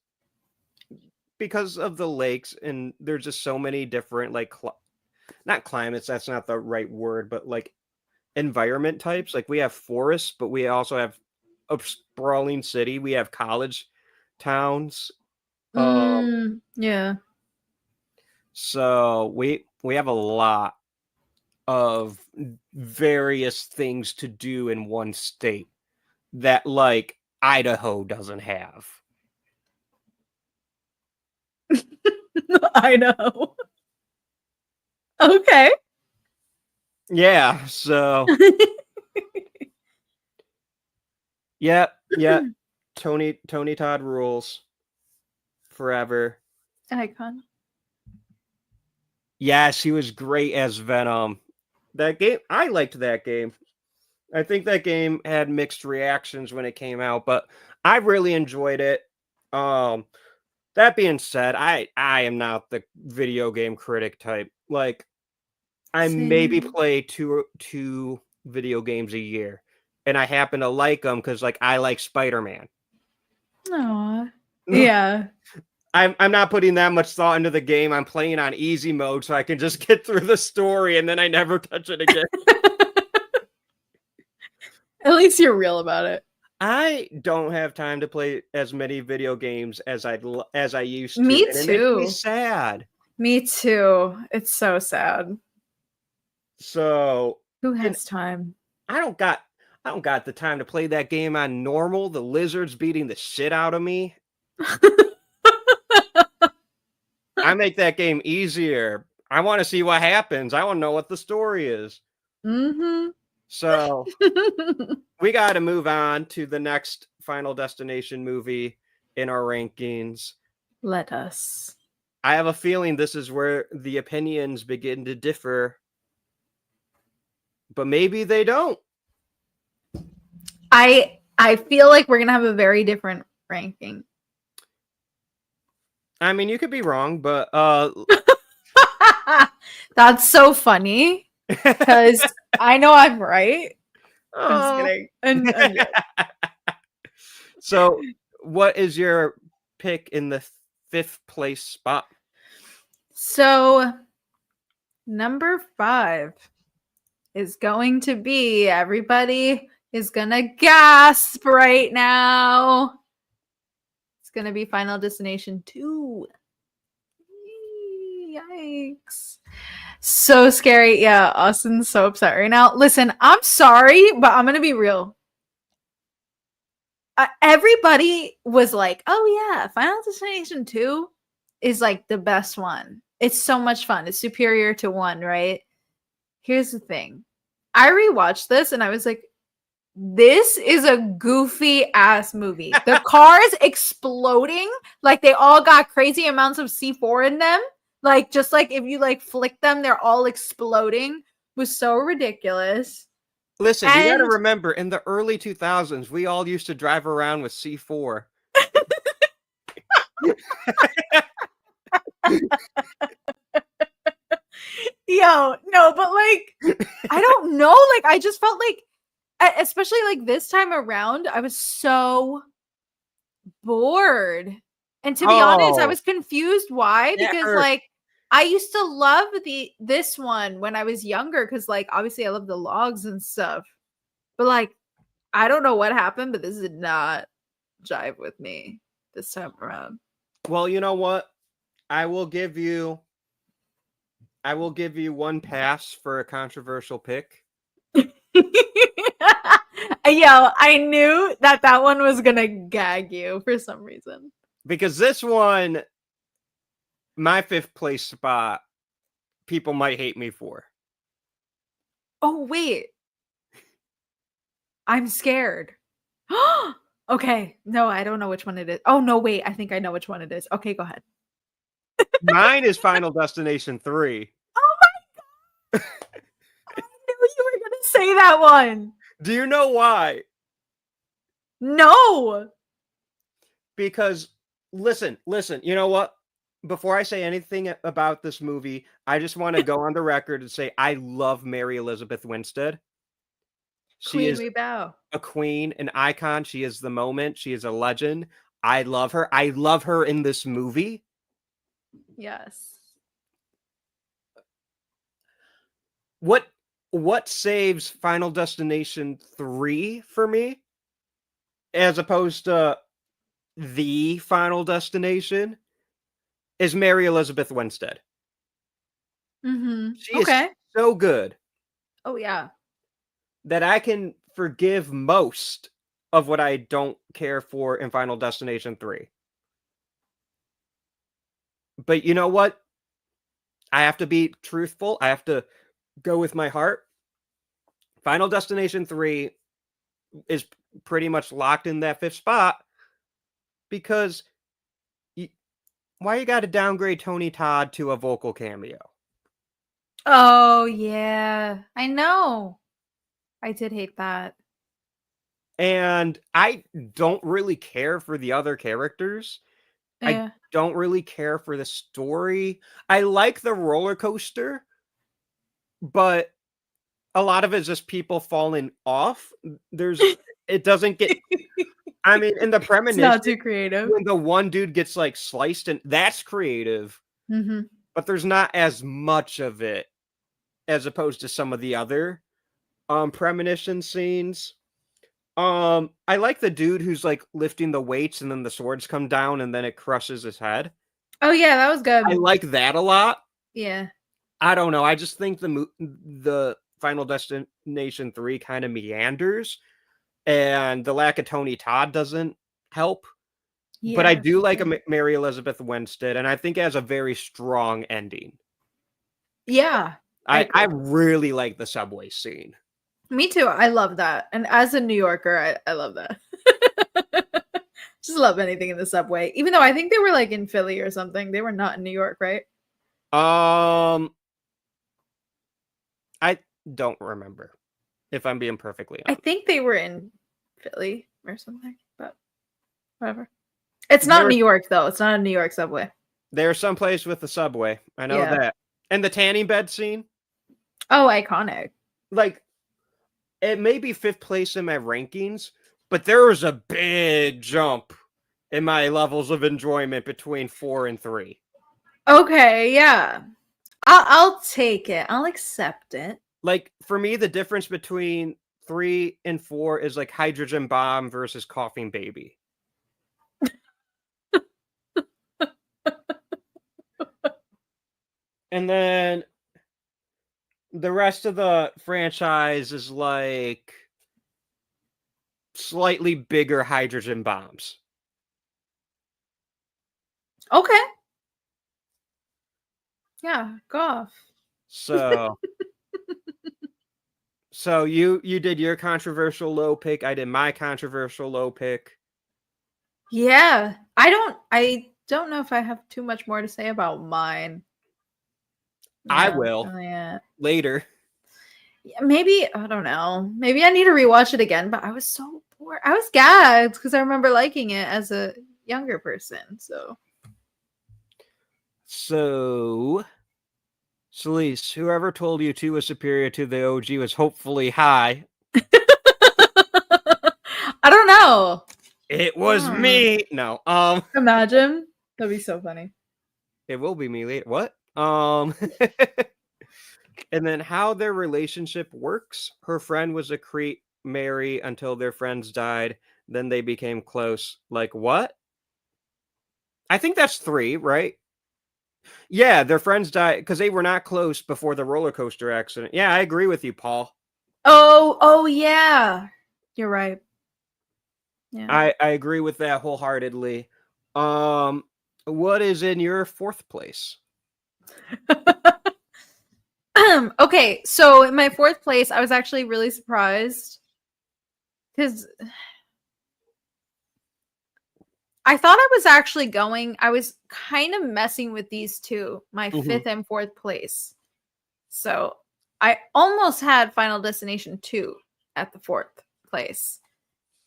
because of the lakes, and there's just so many different like not climates. That's not the right word, but like environment types. Like we have forests, but we also have a sprawling city. We have college towns. Yeah. So we have a lot of various things to do in one state that like Idaho doesn't have. I know. Okay. Yeah, so yeah. Tony Todd rules forever. Icon. Yes, he was great as Venom. That game, I liked that game. I think that game had mixed reactions when it came out, but I really enjoyed it. That being said, I am not the video game critic type. Like, I maybe Same. play two video games a year, and I happen to like them because like I like Spider-Man. Aw. Yeah. I'm not putting that much thought into the game. I'm playing on easy mode so I can just get through the story and then I never touch it again. At least you're real about it. I don't have time to play as many video games as I used to. Me And it makes me too. sad. Me too. It's so sad. So Who has time? I don't got the time to play that game on normal. The lizards beating the shit out of me. I make that game easier. I want to see what happens. I want to know what the story is. Mm-hmm. So we got to move on to the next Final Destination movie in our rankings. Let us. I have a feeling this is where the opinions begin to differ, but maybe they don't. I feel like we're gonna have a very different ranking. I mean, you could be wrong, but that's so funny because I know I'm right. I'm just kidding. I'm So, what is your pick in the 5th place spot? So, number 5 is going to be, everybody is gonna gasp right now. It's gonna be Final Destination 2. Yikes. So scary. Yeah, Austin's so upset right now. Listen, I'm sorry, but I'm gonna be real. Everybody was like, oh yeah, Final Destination 2 is like the best one. It's so much fun. It's superior to 1, right? Here's the thing. I rewatched this and I was like, this is a goofy ass movie. The cars exploding, like they all got crazy amounts of C4 in them. Like, just like if you like flick them, they're all exploding. Was so ridiculous. Listen, you got to remember, in the early 2000s, we all used to drive around with C4. Yo, no, but like, I don't know. Like, I just felt like, especially like this time around, I was so bored. And to be honest, I was confused why, because like I used to love this one when I was younger, because like obviously I love the logs and stuff. But like, I don't know what happened, but this did not jive with me this time around. Well, you know what? I will give you one pass for a controversial pick. Yo, I knew that one was gonna gag you for some reason. Because this one, my 5th place spot, people might hate me for. Oh, wait. I'm scared. Okay. No, I don't know which one it is. Oh, no, wait. I think I know which one it is. Okay, go ahead. Mine is Final Destination 3. Oh my god! I knew you were gonna say that one. Do you know why? No. Because listen, you know what? Before I say anything about this movie, I just want to go on the record and say I love Mary Elizabeth Winstead. She Queen, is we bow. a queen, an icon. She is the moment. She is a legend. I love her. I love her in this movie. Yes. What saves Final Destination 3 for me as opposed to the Final Destination is Mary Elizabeth Winstead. She is Okay. so good Oh yeah. that I can forgive most of what I don't care for in Final Destination 3. But you know what? I have to be truthful. I have to go with my heart. Final Destination 3 is pretty much locked in that fifth spot because why you got to downgrade Tony Todd to a vocal cameo? Oh yeah. I know. I did hate that. And I don't really care for the other characters. I Yeah. don't really care for the story. I like the roller coaster, but a lot of it's just people falling off. It doesn't get. I mean, in the It's not premonition, too creative. when the one dude gets like sliced, and that's creative, but there's not as much of it as opposed to some of the other premonition scenes. I like the dude who's like lifting the weights and then the swords come down and then it crushes his head. Oh yeah, that was good. I like that a lot. Yeah. I don't know. I just think the Final Destination 3 kind of meanders, and the lack of Tony Todd doesn't help. But I Yeah. do like Mary Elizabeth Winstead, and I think it has a very strong ending. Yeah. I really like the subway scene. Me too. I love that. And as a New Yorker, I love that. Just love anything in the subway. Even though I think they were like in Philly or something. They were not in New York, right? I don't remember, if I'm being perfectly I honest. think they were in Philly or something, but whatever. It's not New York though. It's not a New York subway. There's some place with the subway. I know that. And the tanning bed scene. Oh, iconic. Like, it may be fifth place in my rankings, but there was a big jump in my levels of enjoyment between 4 and 3. Okay, yeah. I'll take it. I'll accept it. Like, for me, the difference between 3 and 4 is like Hydrogen Bomb versus Coughing Baby. And then the rest of the franchise is like slightly bigger hydrogen bombs. Okay. Yeah, go off. So so you did your controversial low pick, I did my controversial low pick. Yeah. I don't know if I have too much more to say about mine. I will later. Maybe, I don't know. Maybe I need to rewatch it again, but I was so bored. I was gagged because I remember liking it as a younger person. So Selis, whoever told you 2 was superior to the OG was hopefully high. I don't know. It was me. No. Imagine. That'd be so funny. It will be me later. What? And then how their relationship works. Her friend was a creep, Mary, until their friends died. Then they became close. Like what? I think that's 3, right? Yeah, their friends died because they were not close before the roller coaster accident. Yeah, I agree with you, Paul. Oh yeah. You're right. Yeah. I agree with that wholeheartedly. What is in your 4th place? Okay, so in my 4th place, I was actually really surprised because I thought I was actually I was kind of messing with these two, my 5th and 4th place. So I almost had Final Destination 2 at the 4th place.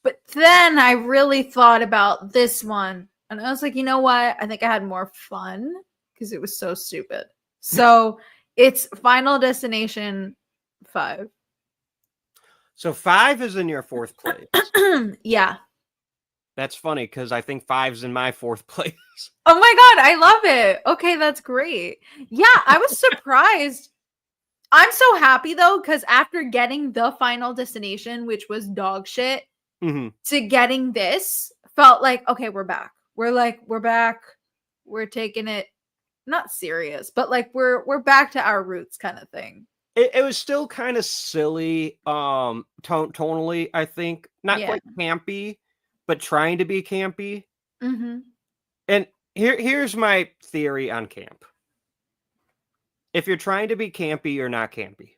But then I really thought about this one. And I was like, you know what? I think I had more fun because it was so stupid. So it's Final Destination 5. So 5 is in your 4th place. Yeah. That's funny because I think 5's in my 4th place. Oh my god, I love it. Okay, that's great. Yeah, I was surprised. I'm so happy though, because after getting the Final Destination, which was dog shit, to getting this felt like, okay, we're back. We're back. We're taking it not serious, but like we're back to our roots kind of thing. It was still kind of silly, tonally, I think. Not Yeah. quite campy, but trying to be campy. Mm-hmm. And here's my theory on camp. If you're trying to be campy, you're not campy.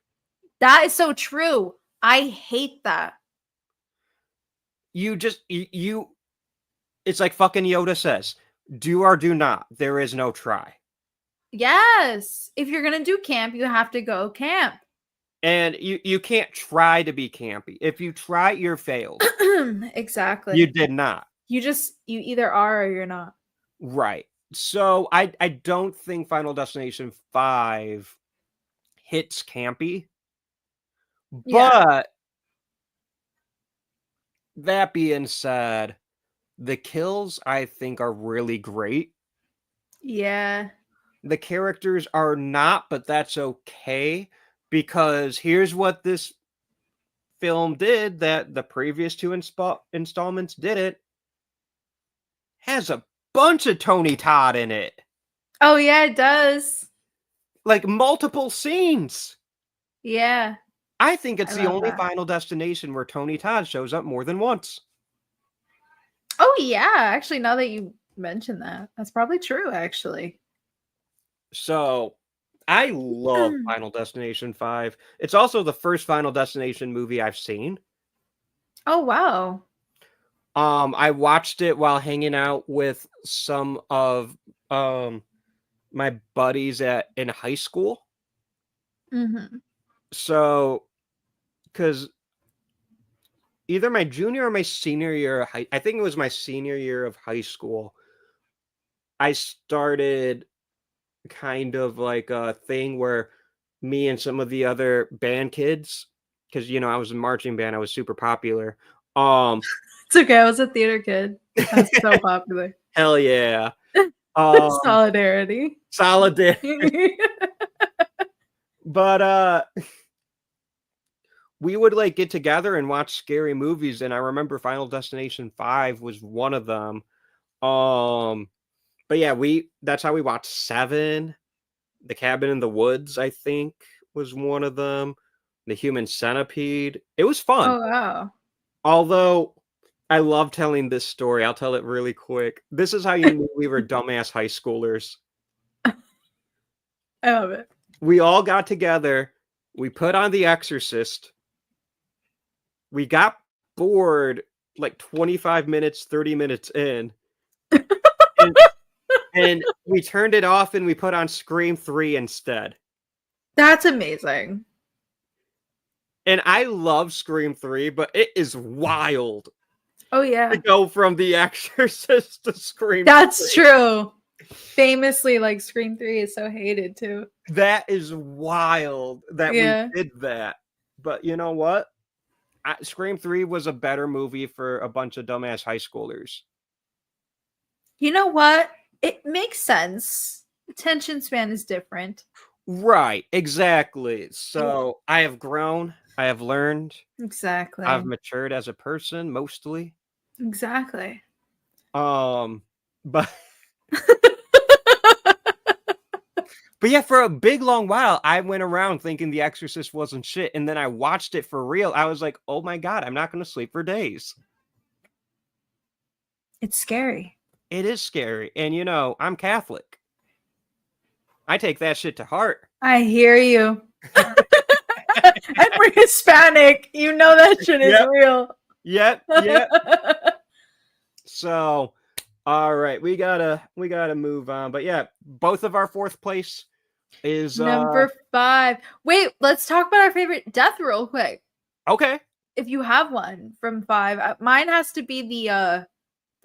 That is so true. I hate that. You it's like fucking Yoda says, do or do not. There is no try. Yes. If you're going to do camp, you have to go camp. And you can't try to be campy. If you try, you're failed. Exactly. You did not. You either are or you're not. Right. So I don't think Final Destination 5 hits campy. Yeah. But that being said, the kills I think are really great. Yeah. The characters are not, but that's okay, because here's what this film did that the previous 2 installments didn't. Has a bunch of Tony Todd in it. Oh yeah, it does. Like multiple scenes. Yeah. I think it's I the love only that. Final Destination where Tony Todd shows up more than once. Oh yeah, actually now that you mention that, that's probably true actually. So, I love Final Destination 5. It's also the first Final Destination movie I've seen. Oh wow. I watched it while hanging out with some of my buddies in high school. Mm-hmm. So, because either my junior or my senior year of I think it was my senior year of high school, I started kind of like a thing where me and some of the other band kids, because I was in marching band, I was super popular. It's okay, I was a theater kid. That's so popular. Hell yeah. Solidarity. But we would like get together and watch scary movies, and I remember Final Destination 5 was one of them. But yeah, that's how we watched 7. The Cabin in the Woods, I think, was one of them. The Human Centipede. It was fun. Oh wow. Although I love telling this story. I'll tell it really quick. This is how you knew we were dumbass high schoolers. I love it. We all got together. We put on The Exorcist. We got bored like 25 minutes, 30 minutes in. And we turned it off and we put on Scream 3 instead. That's amazing. And I love Scream 3, but it is wild. Oh yeah. To go from The Exorcist to Scream 3. That's true. Famously, like Scream 3 is so hated too. That is wild that we did that. But you know what? Scream 3 was a better movie for a bunch of dumbass high schoolers. You know what? It makes sense. Attention span is different. Right, exactly. So I have grown. I have learned. Exactly. I've matured as a person, mostly. Exactly. But but yeah, for a big long while, I went around thinking The Exorcist wasn't shit, and then I watched it for real. I was like, oh my god, I'm not going to sleep for days. It's scary. It is scary. And I'm Catholic. I take that shit to heart. I hear you. And we're Hispanic. You know that shit is real. Yep. So, all right, we gotta move on. But yeah, both of our 4th place is number 5. Wait, let's talk about our favorite death real quick. Okay. If you have one from 5, mine has to be the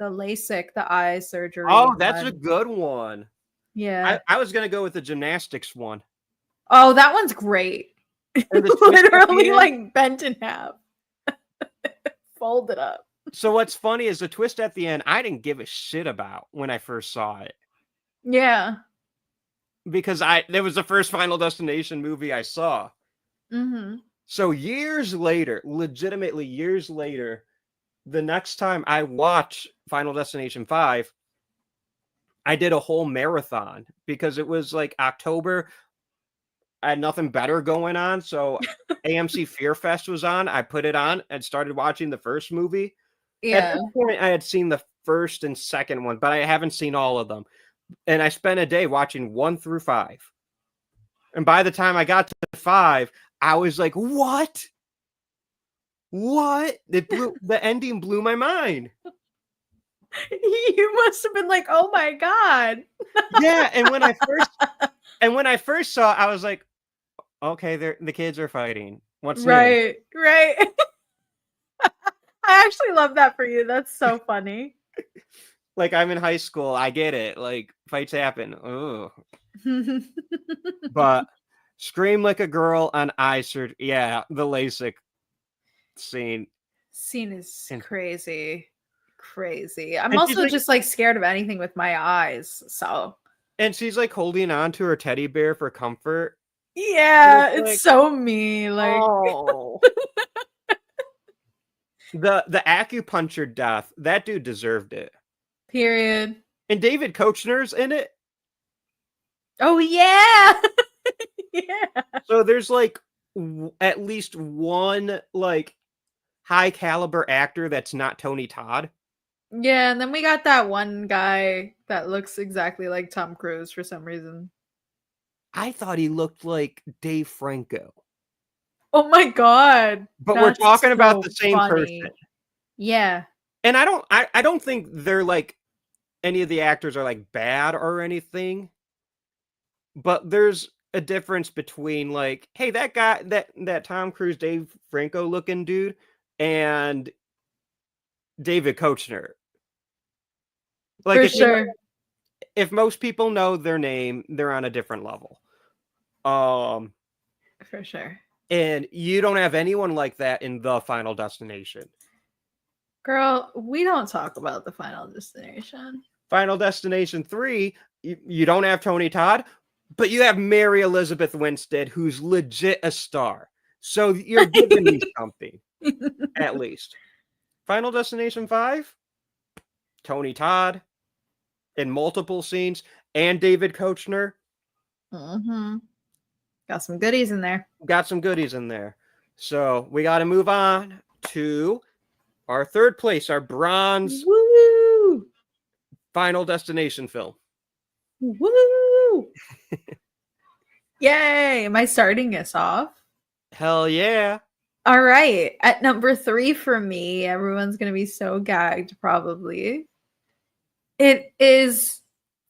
LASIK, the eye surgery. Oh, that's a good one. Yeah. I was gonna go with the gymnastics one. Oh, that one's great. Literally like bent in half. folded up. So what's funny is the twist at the end, I didn't give a shit about when I first saw it. Yeah. Because it was the first Final Destination movie I saw. Mm-hmm. So years later, legitimately years later, the next time I watch Final Destination 5, I did a whole marathon because it was like October. I had nothing better going on, so AMC Fear Fest was on. I put it on and started watching the first movie. At Yeah. that point, I had seen the first and second one, but I haven't seen all of them. And I spent a day watching 1 through 5. And by the time I got to 5, I was like, "What? What?" The ending blew my mind. You must have been like, oh my God. Yeah, and when I first saw it, I was like, "Okay, the kids are fighting. What's new?" Right. I actually love that for you. That's so funny. Like, I'm in high school. I get it. Like, fights happen. Oh, but Scream Like a Girl on eye surgery. Yeah, the LASIK scene. Scene is And, crazy. Crazy. I'm and she's also like, just like scared of anything with my eyes. So she's like holding on to her teddy bear for comfort. yeah, It's it's like, so me. Like, oh. The acupuncture death, that dude deserved it. period. And David Koechner's in it. Oh yeah. Yeah. So there's like at least one like high caliber actor that's not Tony Todd. Yeah, and then we got that one guy that looks exactly like Tom Cruise for some reason. I thought he looked like Dave Franco. Oh my God. But we're That's talking about so the same person. funny. Yeah. And I don't think they're like any of the actors are like bad or anything. But there's a difference between like, hey, that guy, that Tom Cruise, Dave Franco looking dude, and David Koechner. Like For sure. if most people know their name, they're on a different level. For sure. And you don't have anyone like that in the Final Destination. Girl, we don't talk about the Final Destination. Final Destination 3, you don't have Tony Todd, but you have Mary Elizabeth Winstead, who's legit a star. So you're giving me something, at least. Final Destination 5, Tony Todd in multiple scenes, and David Koechner. Mm-hmm. Got some goodies in there. Got some goodies in there. So we got to move on to our third place, our bronze Woo! Final Destination film. Woo! Yay! Am I starting us off? Hell yeah. All right. At number 3 for me, everyone's going to be so gagged probably. It is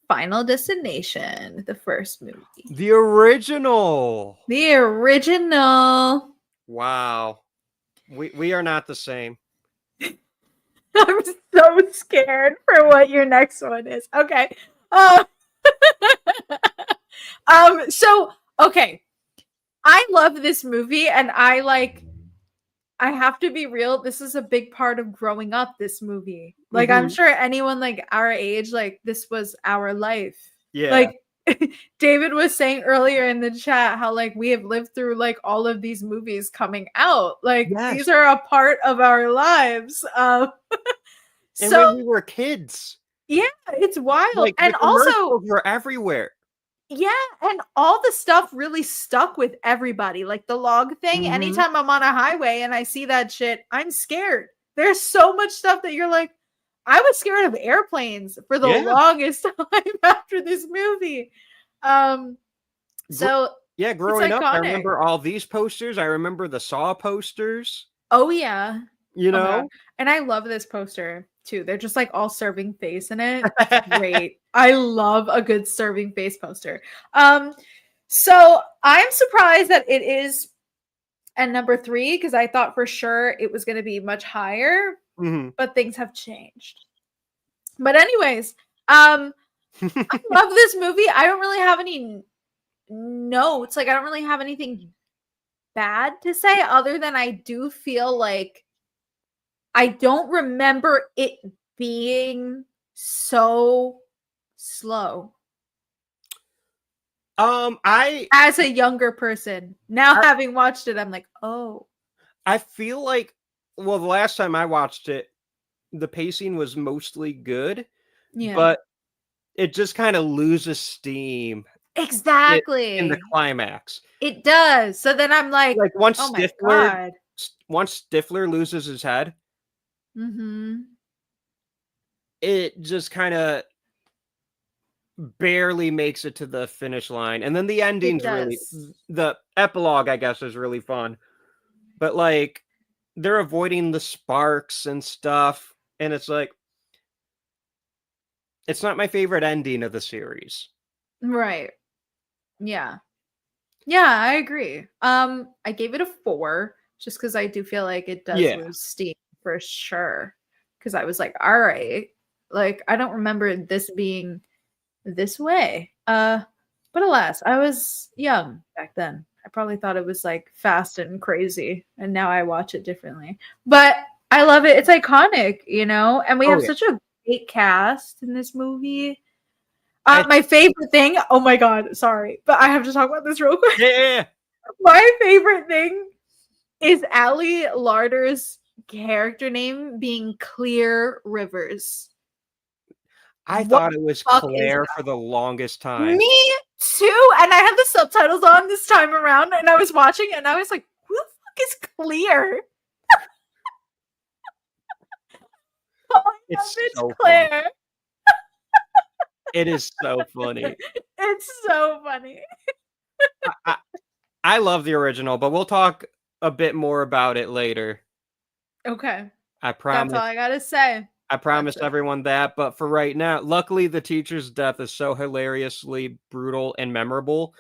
Final Destination, the first movie. The original. The original. Wow. We are not the same. I'm so scared for what your next one is. Okay. So okay. I love this movie and I have to be real, this is a big part of growing up, this movie. Like I'm sure anyone like our age, like this was our life. Yeah. Like David was saying earlier in the chat how like we have lived through like all of these movies coming out. Like Yes. these are a part of our lives. And So when we were kids. yeah, it's wild. Like And the also commercials were everywhere. yeah, and all the stuff really stuck with everybody. Like the log thing, anytime I'm on a highway and I see that shit, I'm scared. There's so much stuff that you're like, I was scared of airplanes for the longest time after this movie. So yeah, growing up, I iconic. remember all these posters. I remember the Saw posters. Oh yeah. You Oh my know? God. And I love this poster too. They're just like all serving face in it. It's great. I love a good serving face poster. So I'm surprised that it is at number 3 because I thought for sure it was going to be much higher, but things have changed. But anyways, I love this movie. I don't really have any notes. Like I don't really have anything bad to say other than I do feel like I don't remember it being so slow I as a younger person. Now having watched it, I'm like, oh. I feel like, well, the last time I watched it, the pacing was mostly good, Yeah. but it just kind of loses steam in the Exactly. climax. It does. So then I'm like, Like oh my God. Once Stifler loses his head, Mm-hmm. it just kind of barely makes it to the finish line. And then the ending's really, does. the epilogue, I guess, is really fun. But like, they're avoiding the sparks and stuff. And it's like, it's not my favorite ending of the series. Right. Yeah. Yeah, I agree. I gave it a 4 just because I do feel like it does Yeah. lose steam for sure. Because I was like, all right, like I don't remember this being this way. But alas, I was young back then. I probably thought it was like fast and crazy, and now I watch it differently. But I love it. It's iconic, you know, and we Oh, have yeah. such a great cast in this movie. I- My favorite thing, oh my God, sorry, but I have to talk about this real quick. Yeah. My favorite thing is Ali Larder's character name being Clear Rivers. I What thought it was the fuck is Claire that? for the longest time. Me too. And I had the subtitles on this time around, and I was watching it, and I was like, who the fuck is Clear? It's It's so funny. Claire. It is so funny. It's so funny. I love the original, but we'll talk a bit more about it later. Okay. I That's promise. all I gotta say. I promised That's it. everyone that, but for right now, luckily the teacher's death is so hilariously brutal and memorable,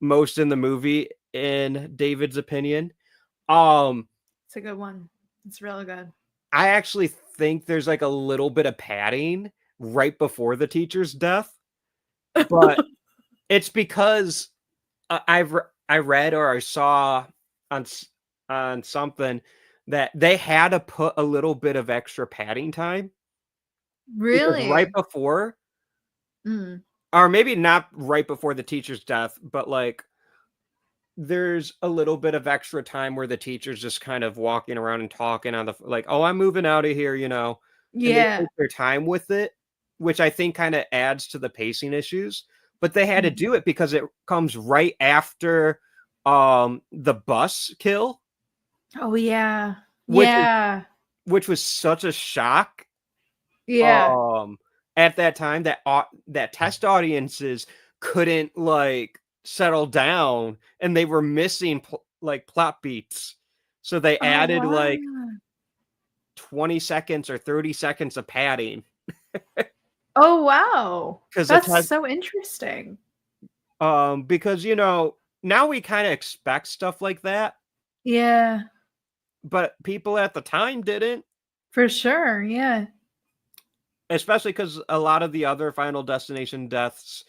most in the movie, in David's opinion. It's a good one. It's really good. I actually think there's like a little bit of padding right before the teacher's death, but it's because I read or I saw on on something that they had to put a little bit of extra padding time because right Really? before, Mm. or maybe not right before the teacher's death, but like there's a little bit of extra time where the teacher's just kind of walking around and talking on the like, oh, I'm moving out of here, and they Yeah. take their time with it, which I think kind of adds to the pacing issues. But they had to do it because it comes right after the bus kill, Oh yeah. which Yeah. which was such a shock Yeah. at that time that that test audiences couldn't like settle down and they were missing like plot beats, so they Oh added wow. like 20 seconds or 30 seconds of padding Oh wow. because the That's test so interesting. because now we kind of expect stuff like that, Yeah. but people at the time didn't, For sure. Yeah. especially because a lot of the other Final Destination deaths,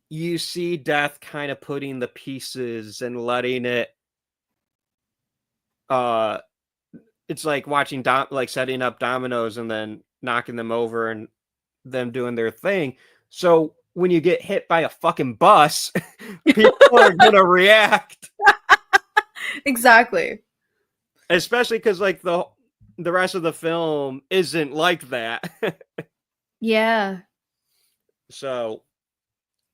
you see death kind of putting the pieces and letting it uh it's like watching like setting up dominoes and then knocking them over and them doing their thing. So when you get hit by a fucking bus, people are gonna react, Exactly. especially because like the rest of the film isn't like that. Yeah. So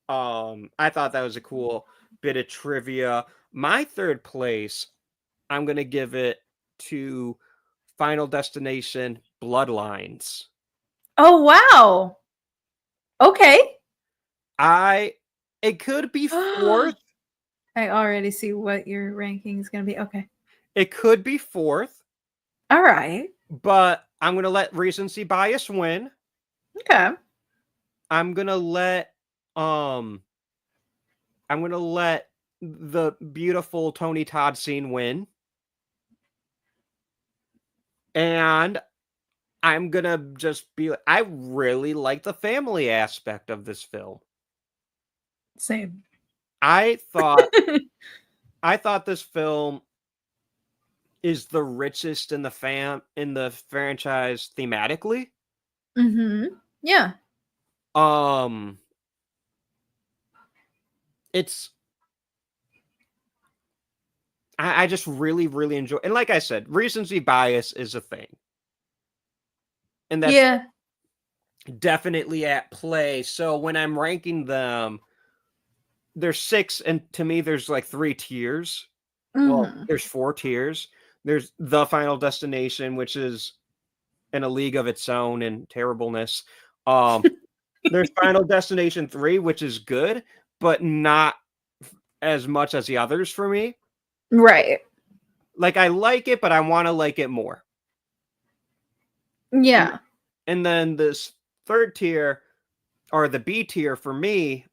I thought that was a cool bit of trivia. My third place, I'm gonna give it to Final Destination Bloodlines. Oh wow. Okay. It could be I fourth. already see what your ranking is going to be. Okay. It could be fourth, All right. but I'm gonna let recency bias win. Okay. I'm gonna let um I'm gonna let the beautiful Tony Todd scene win. And I'm gonna just be like, I really like the family aspect of this film. Same. I thought I thought this film is the richest in the franchise thematically. Yeah. It's I just really, really enjoy, and like I said, recency bias is a thing. And that's Yeah. definitely at play. So when I'm ranking them, there's 6, and to me there's like 3 tiers. Well, there's 4 tiers. There's the Final Destination, which is in a league of its own in terribleness. There's Final Destination 3, which is good, but not as much as the others for me. Right. Like, I like it, but I want to like it more. Yeah. And then this third tier, or the B tier for me,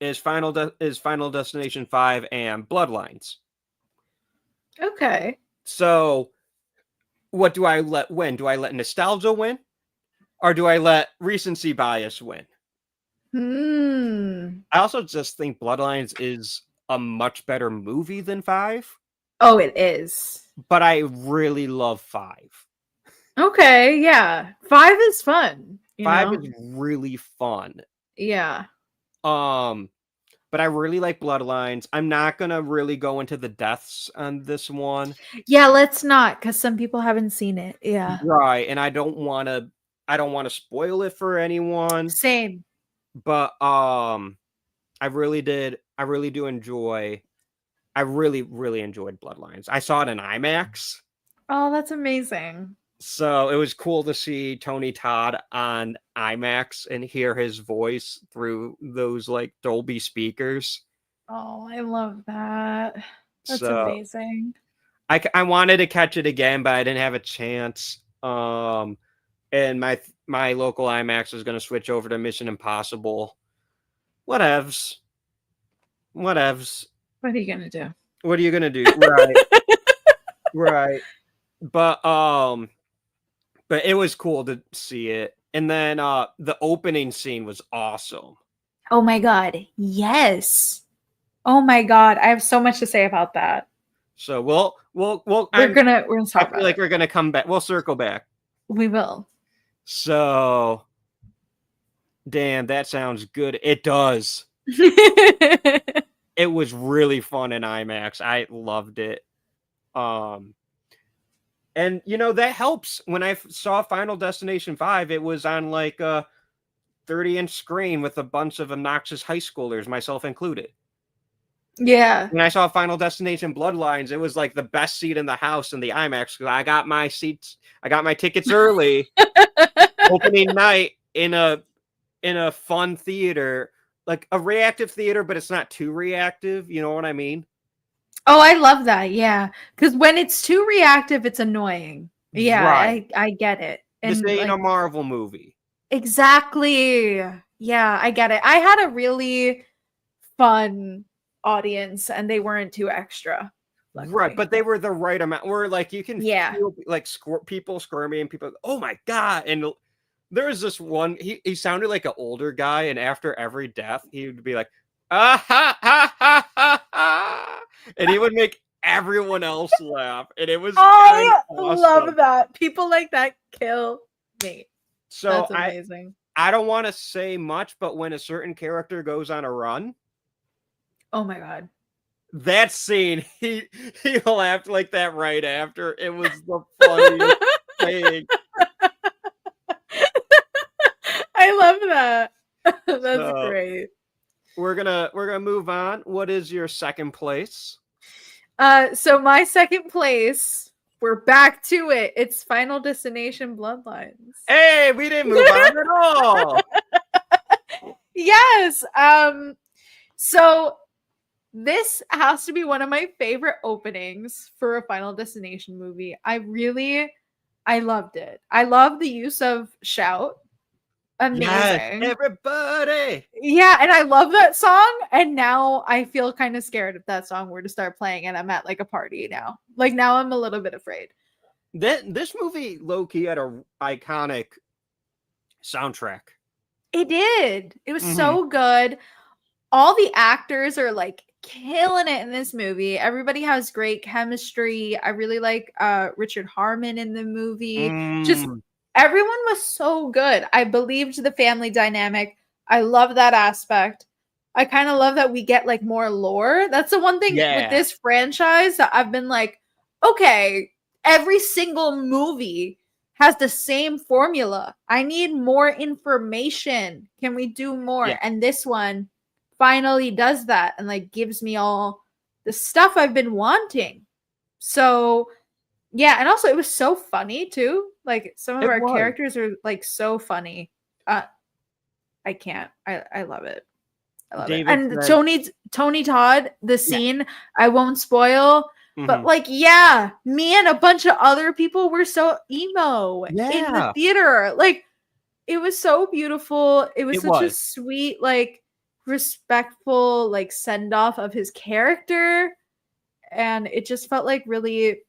is Final Destination 5 and Bloodlines. Okay. So, what do I let win? Do I let nostalgia win? Or do I let recency bias win? I also just think Bloodlines is a much better movie than 5. Oh, it is. But I really love 5. Okay, yeah. 5 is fun. 5 is really fun. Yeah. But I really like Bloodlines. I'm not gonna really go into the deaths on this one. Yeah, let's not, because some people haven't seen it. Yeah. Right, and I don't wanna spoil it for anyone. Same. But I really do enjoy. I really, really enjoyed Bloodlines. I saw it in IMAX. Oh, that's amazing. So it was cool to see Tony Todd on IMAX and hear his voice through those like Dolby speakers. Oh, I love that. That's So amazing. I wanted to catch it again, but I didn't have a chance. And my local IMAX was going to switch over to Mission Impossible. Whatevs. What are you gonna do? What are you gonna do? Right. Right. But it was cool to see it. And then the opening scene was awesome. Oh my god. Yes. Oh my god. I have so much to say about that. So we'll we're gonna I talk feel like we're gonna come back. We'll circle back. We will. So damn, that sounds good. It does. It was really fun in IMAX. I loved it. And that helps. When I saw Final Destination 5, it was on like a 30-inch screen with a bunch of obnoxious high schoolers, myself included. Yeah. When I saw Final Destination Bloodlines, it was like the best seat in the house in the IMAX because I got my tickets early, opening night in a fun theater, like a reactive theater, but it's not too reactive. You know what I mean? Oh, I love that. Yeah. Because when it's too reactive, it's annoying. Yeah, right. I get it. And this ain't a Marvel movie. Exactly. Yeah, I get it. I had a really fun audience and they weren't too extra. Luckily. Right, but they were the right amount. Where like you can feel like people squirming and people, oh my god. And there was this one, he sounded like an older guy, and after every death, he would be like, ah ha ha ha ha ha, and he would make everyone else laugh, and it was I awesome. love that. People like that kill me. So that's amazing. I don't want to say much, but when a certain character goes on a run, oh my god, that scene, he laughed like that right after. It was the funniest thing. I love that. That's great. We're gonna move on. What is your second place? So my second place, we're back to it. It's Final Destination Bloodlines. Hey, we didn't move on at all. Yes. So this has to be one of my favorite openings for a Final Destination movie. I loved it. I love the use of shout. Amazing. Yes, everybody. Yeah, and I love that song. And now I feel kind of scared if that song were to start playing and I'm at like a party now. Like now I'm a little bit afraid. This movie low-key had a iconic soundtrack. It did. It was so good. All the actors are like killing it in this movie. Everybody has great chemistry. I really like Richard Harmon in the movie. Just Mm, everyone was so good. I believed the family dynamic. I love that aspect. I kind of love that we get like more lore. That's the one thing with yeah. this franchise that I've been like, okay, every single movie has the same formula. I need more information. Can we do more? Yeah. And this one finally does that and like gives me all the stuff I've been wanting. So, yeah, and also it was so funny too. Like some of It our was. characters are like so funny. I can't. I love it. I love it. David And said, Tony Todd, the yeah. scene I won't spoil, but Mhm. like yeah, me and a bunch of other people were so emo in the Yeah. theater. Like it was so beautiful. It was It such a was. sweet, like respectful, like send off of his character, and it just felt like really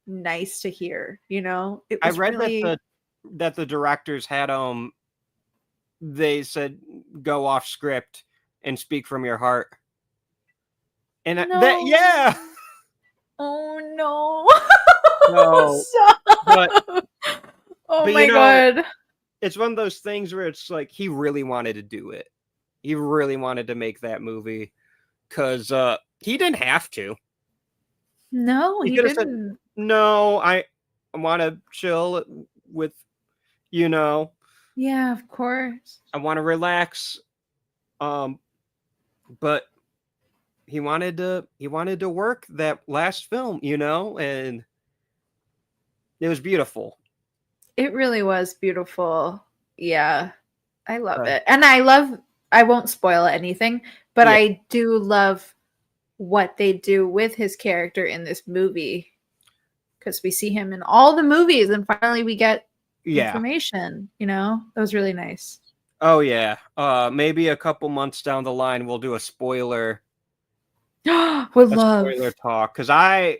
nice to hear. You know, it I was read really that the directors had they said go off script and speak from your heart. And that no. yeah. Oh no. No. But Stop. Oh you my know, god. it's one of those things where it's like he really wanted to do it. He really wanted to make that movie cuz he didn't have to. No, He he could have said, didn't. "No, I want to chill with, you know, Yeah, of course. I want to relax." Um but he wanted to work that last film, and it was beautiful. It really was beautiful. Yeah. I love Uh, it. And I won't spoil anything, but yeah, I do love what they do with his character in this movie because we see him in all the movies and finally we get yeah. information, you know? That was really nice. Oh yeah. Maybe a couple months down the line we'll do Would a spoiler love. talk cuz I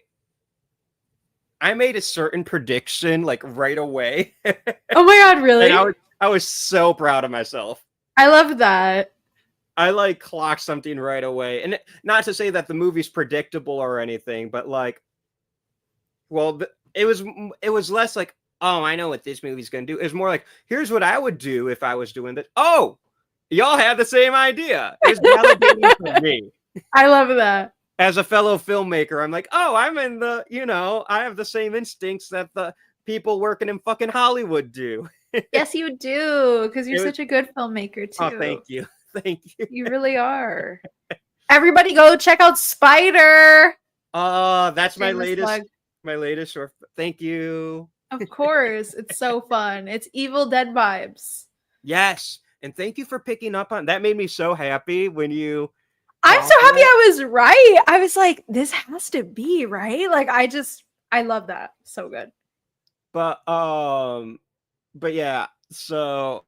made a certain prediction like right away. Oh my god, And really? I was so proud of myself. I love that. I like clocked something right away. And not to say that the movie's predictable or anything, but like well, it was less like, "Oh, I know what this movie's going to do." It's more like, "Here's what I would do if I was doing this." Oh, y'all had the same idea. It was validating for me. I love that. As a fellow filmmaker, I'm like, "Oh, I'm in I have the same instincts that the people working in fucking Hollywood do." Yes, you do, because you're It was, such a good filmmaker oh, too. thank you. Thank you. You really are. Everybody go check out Spider. That's Shameless plug. my latest short. Thank you. Of course. It's so fun. It's Evil Dead vibes. Yes. And thank you for picking up on that. Made me so happy when you I'm saw so happy that. I was right. I was like, this has to be right. Like I love that. So good. But yeah, so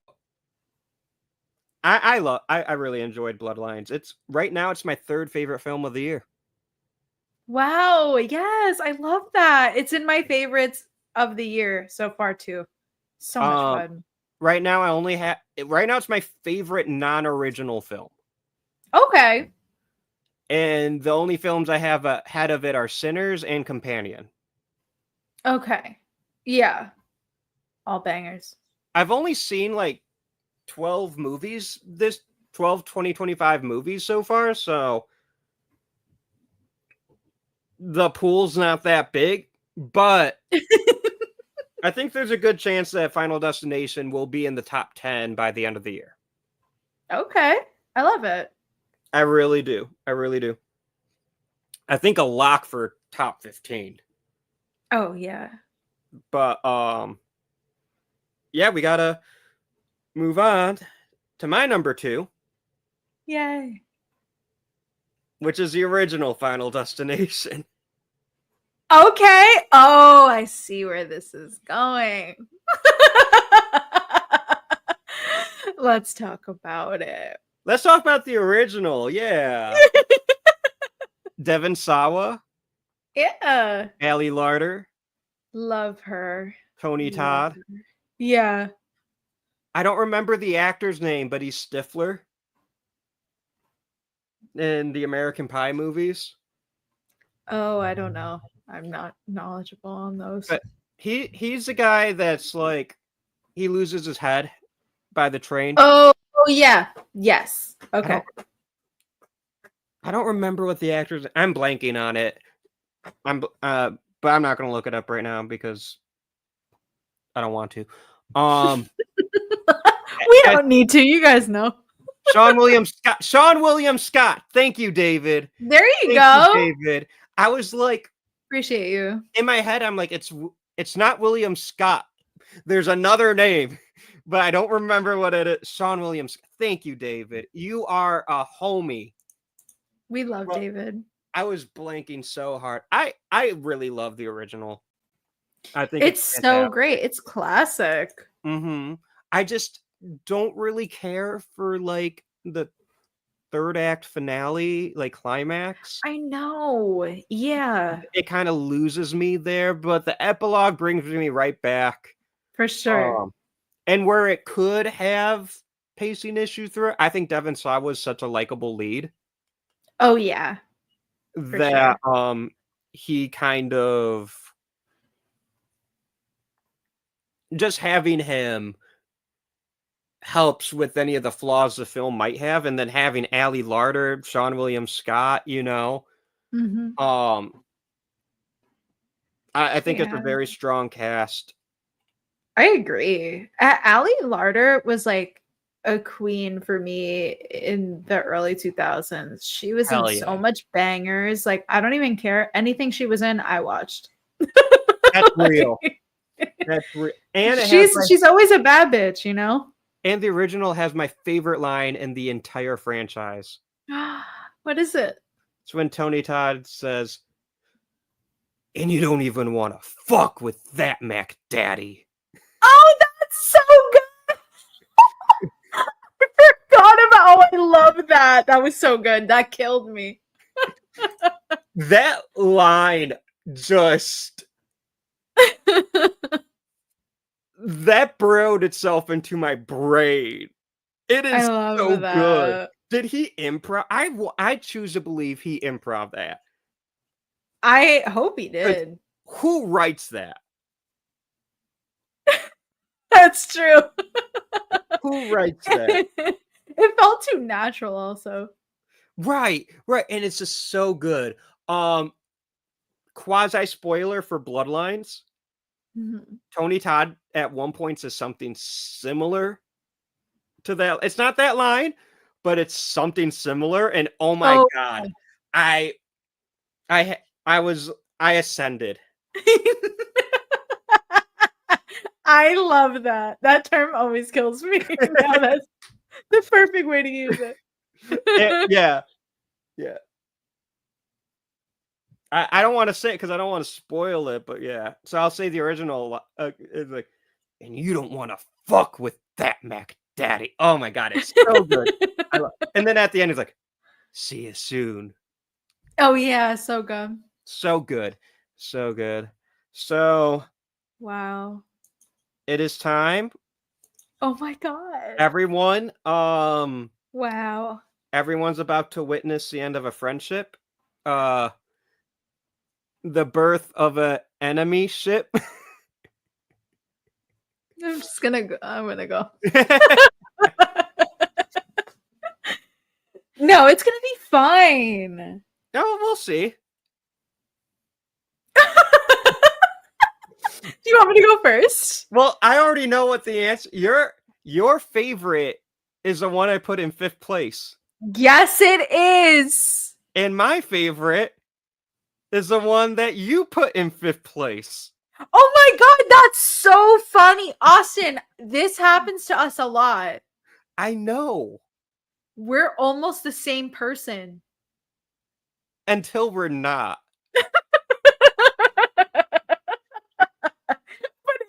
I really enjoyed Bloodlines. It's right now it's my third favorite film of the year. Wow. Yes, I love that. It's in my favorites of the year so far too. So much Um fun. right now I only have right now it's my favorite non-original film. Okay. And the only films I have ahead of it are Sinners and Companion. Okay. Yeah. All bangers. I've only seen like 12 movies this 12 2025 movies so far, so the pool's not that big, but I think there's a good chance that Final Destination will be in the top 10 by the end of the year. Okay. I love it. I really do. I really do. I think a lock for top 15. Oh yeah. But yeah, we got to move on to my number 2, Yay. which is the original Final Destination. Okay. Oh, I see where this is going. Let's talk about it. Let's talk about the original. Yeah. Devon Sawa, Yeah. Ali Larder, Love her. Tony Love Todd. her. Yeah. I don't remember the actor's name, but he's Stifler. in the American Pie movies. Oh, I don't know. I'm not knowledgeable on those. But he's the guy that's like he loses his head by the train. Oh, yeah. Yes. Okay. I don't remember what the actors. I'm blanking on it. But I'm not going to look it up right now because I don't want to. We don't need to. You guys know. Sean William Scott. Sean William Scott. Thank you, David. There you Thank go. you, David. I was like, appreciate you. In my head, I'm like, it's not William Scott. There's another name, but I don't remember what it is. Sean Williams. Thank you, David. You are a homie. We love David. I was blanking so hard. I really love the original. I think it's so great. It's classic. I just don't really care for like the third act finale, like climax. I know. Yeah. It kind of loses me there, but the epilogue brings me right back. For sure. And where it could have pacing issues through it, I think Devon Sawa was such a likable lead. Oh yeah. That he kind of just having him helps with any of the flaws the film might have, and then having Ali Larter, Sean William Scott, you know, I think it's a very strong cast. I agree. Ali Larter was like a queen for me in the early 2000s. She was in so much bangers. Like, I don't even care. Anything she was in, I watched. That's real. That's real. And she's always a bad bitch, you know? And the original has my favorite line in the entire franchise. What is it? It's when Tony Todd says, "And you don't even want to fuck with that Mac Daddy." Oh, that's so good. I forgot about. Oh, I love that. That was so good. That killed me. That line just that burrowed itself into my brain. It is so good. Did he improv? I choose to believe he improv that. I hope he did. Who writes that? That's true. Who writes that? It felt too natural also. Right. And it's just so good. Quasi spoiler for Bloodlines. Tony Todd at one point says something similar to that. It's not that line, but it's something similar. And oh my God, I ascended. I love that. That term always kills me. Yeah, that's the perfect way to use it. Yeah. I don't want to say it because I don't want to spoil it, but yeah. So I'll say the original. It's like, and you don't want to fuck with that Mac Daddy. Oh my God, it's so good. And then at the end, it's like, see you soon. Oh yeah, so good. So good. So good. So. Wow. It is time. Oh my God. Everyone. Wow. Everyone's about to witness the end of a friendship. The birth of an enemy ship. I'm gonna go. No, it's gonna be fine. No, we'll see. Do you want me to go first? Well, I already know what the answer. Your favorite is the one I put in 5th place. Yes, it is. And my favorite is the one that you put in 5th place. Oh my God, that's so funny. Austin, this happens to us a lot. I know. We're almost the same person. Until we're not. But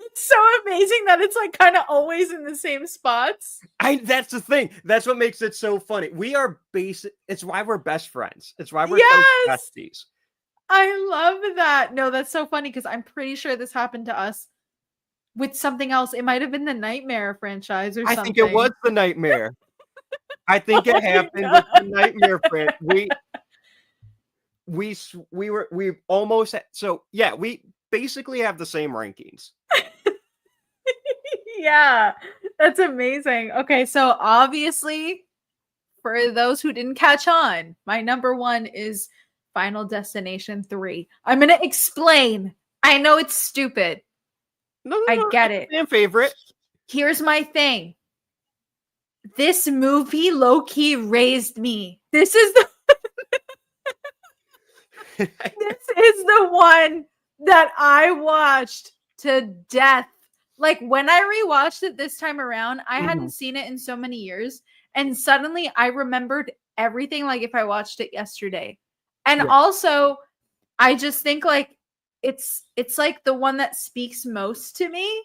it's so amazing that it's like kind of always in the same spots. That's the thing. That's what makes it so funny. We are basic. It's why we're best friends. It's why we're so besties. I love that. No, that's so funny because I'm pretty sure this happened to us with something else. It might have been the Nightmare franchise or something. I think it was the Nightmare. I think it Oh my happened with the God. Nightmare Friend. We almost so yeah, we basically have the same rankings. Yeah, that's amazing. Okay, so obviously, for those who didn't catch on, my number one is Final Destination 3. I'm gonna explain. I know it's stupid. No, no, I no, get it's it. a fan favorite. Here's my thing. This movie low-key raised me. This is the one that I watched to death. Like when I rewatched it this time around, I hadn't Mhm. seen it in so many years, and suddenly I remembered everything like if I watched it yesterday. And Yeah. also, I just think like it's like the one that speaks most to me.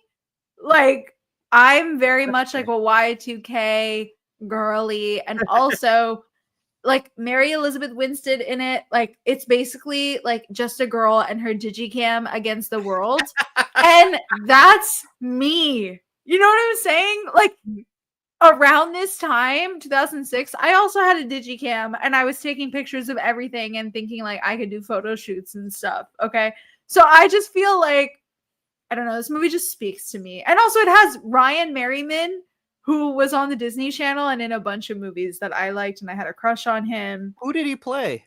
Like I'm very That's much fair. like a Y2K girly, and also like Mary Elizabeth Winstead in it, like it's basically like just a girl and her digicam against the world. And that's me. You know what I'm saying? Like around this time, 2006, I also had a digicam and I was taking pictures of everything and thinking like I could do photo shoots and stuff. Okay. So I just feel like I don't know, this movie just speaks to me. And also it has Ryan Merriman, who was on the Disney Channel and in a bunch of movies that I liked and I had a crush on him. Who did he play?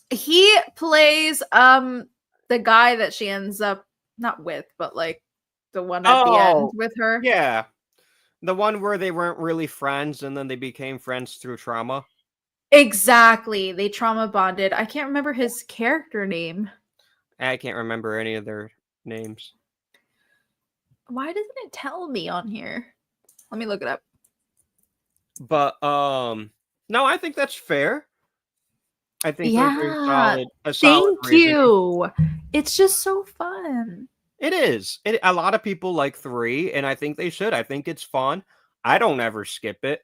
He plays the guy that she ends up not with, but like the one at the end Oh, with her. yeah. The one where they weren't really friends and then they became friends through trauma. Exactly. They trauma bonded. I can't remember his character name. I can't remember any of their names. Why doesn't it tell me on here? Let me look it up. But no, I think that's fair. I think those are Yeah. a solid Thank reasoning. you. It's just so fun. It is. A lot of people like 3, and I think they should. I think it's fun. I don't ever skip it.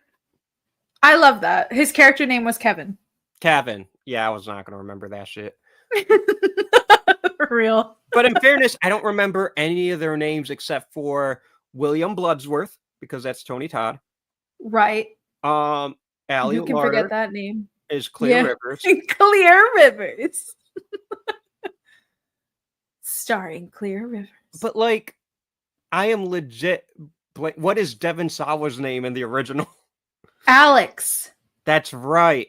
I love that. His character name was Kevin. Kevin. Yeah, I was not gonna remember that shit. For real. But in fairness, I don't remember any of their names except for William Bloodsworth, because that's Tony Todd. Right. Um, Allie Who can forget Larder that name? is Clear Yeah. Rivers. Clear Rivers. Starring Clear Rivers. But like, I am legit. What is Devon Sawa's name in the original? Alex. That's right.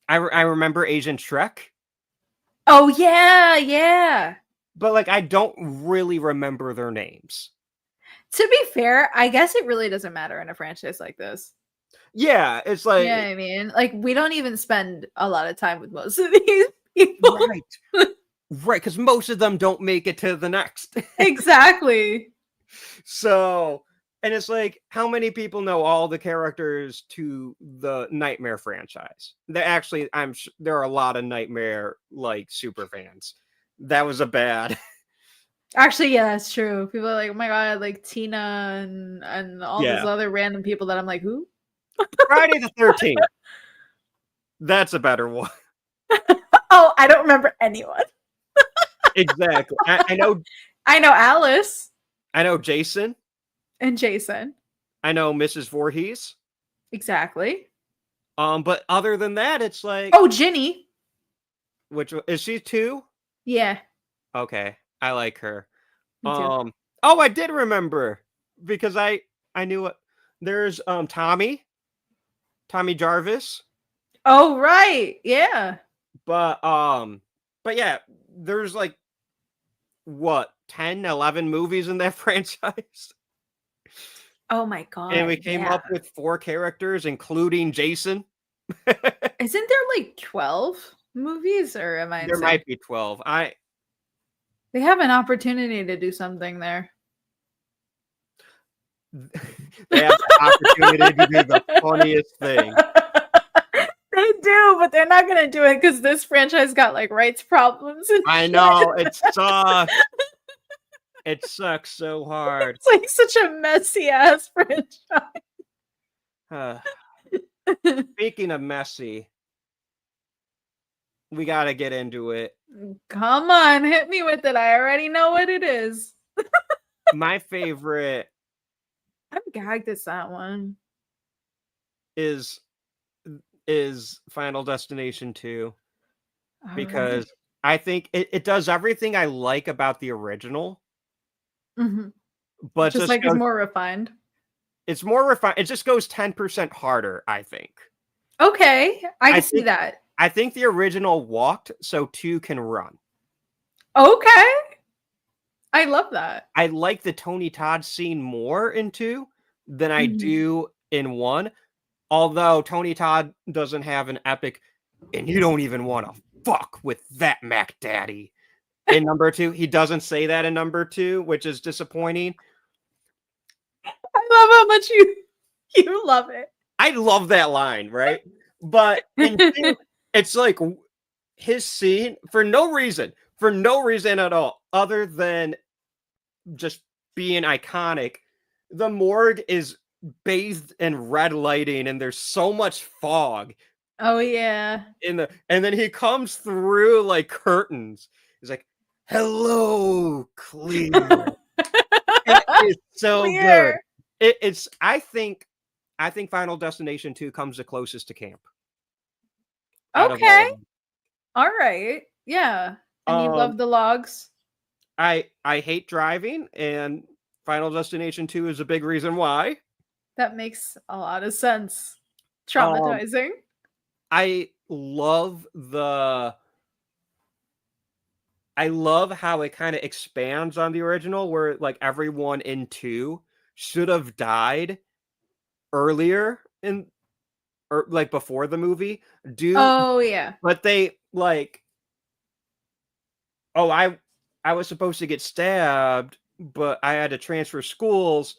I remember Asian Shrek, Oh yeah, yeah. but like I don't really remember their names. To be fair, I guess it really doesn't matter in a franchise like this. Yeah, it's like Yeah, I mean, like we don't even spend a lot of time with most of these people. right, right, because most of them don't make it to the next. Exactly. So, and it's like, how many people know all the characters to the Nightmare franchise? Actually, there are a lot of Nightmare like super fans. That was a bad. Actually, yeah, that's true. People are like, oh my god, like Tina and all these Yeah, other random people that I'm like, who? Friday the 13th. That's a better one. Oh, I don't remember anyone. Exactly. I know. I know Alice I know Jason. and Jason. I know Mrs. Voorhees. Exactly. But other than that, it's like, Oh, Ginny. which is she too? Yeah, Okay, I like her. me too. Oh, I did remember because I knew it. There's Tommy Jarvis, Oh, right. Yeah. but yeah, there's like what 10, 11 movies in that franchise, Oh my and we god. came Yeah. up with 4 characters, including Jason. Isn't there like 12 movies or am I There insane? might be 12. They have an opportunity to do something there. They have the opportunity to do the funniest thing. They do, but they're not gonna do it because this franchise got like rights problems and I shit. know it sucks. It sucks so hard. It's like such a messy ass franchise. Speaking of messy, we got to get into it. Come on, hit me with it. I already know what it is. My favorite. I'm gagged at that one. is is Final Destination 2 All right. because I think it does everything I like about the original, Mhm. but Just just like it's goes more refined. it's more refined. It just goes 10% harder, I think. Okay, I I can see think that. I think the original walked so 2 can run. Okay, I love that. I like the Tony Todd scene more in 2 than I Mhm. do in 1, although Tony Todd doesn't have an epic, "And you don't even wanna fuck with that Mac Daddy." In number 2, he doesn't say that in number 2, which is disappointing. I love how much you love it. I love that line, right? But in 2, it's like his scene for no reason at all, other than just being iconic. The morgue is bathed in red lighting, and there's so much fog Oh, yeah. and then he comes through like curtains. He's like, "Hello, clear." It is so good. Clear. It's I think Final Destination 2 comes the closest to camp out of all Okay, of them. alright. Yeah, and you Um, love the logs? I hate driving, and Final Destination 2 is a big reason why. That makes a lot of sense. Um, Traumatizing. I love how it kinda expands on the original where, like, everyone in 2 should have died earlier in or, like, before the movie, do Oh, yeah. but they, like, "Oh, I was supposed to get stabbed, but I had to transfer schools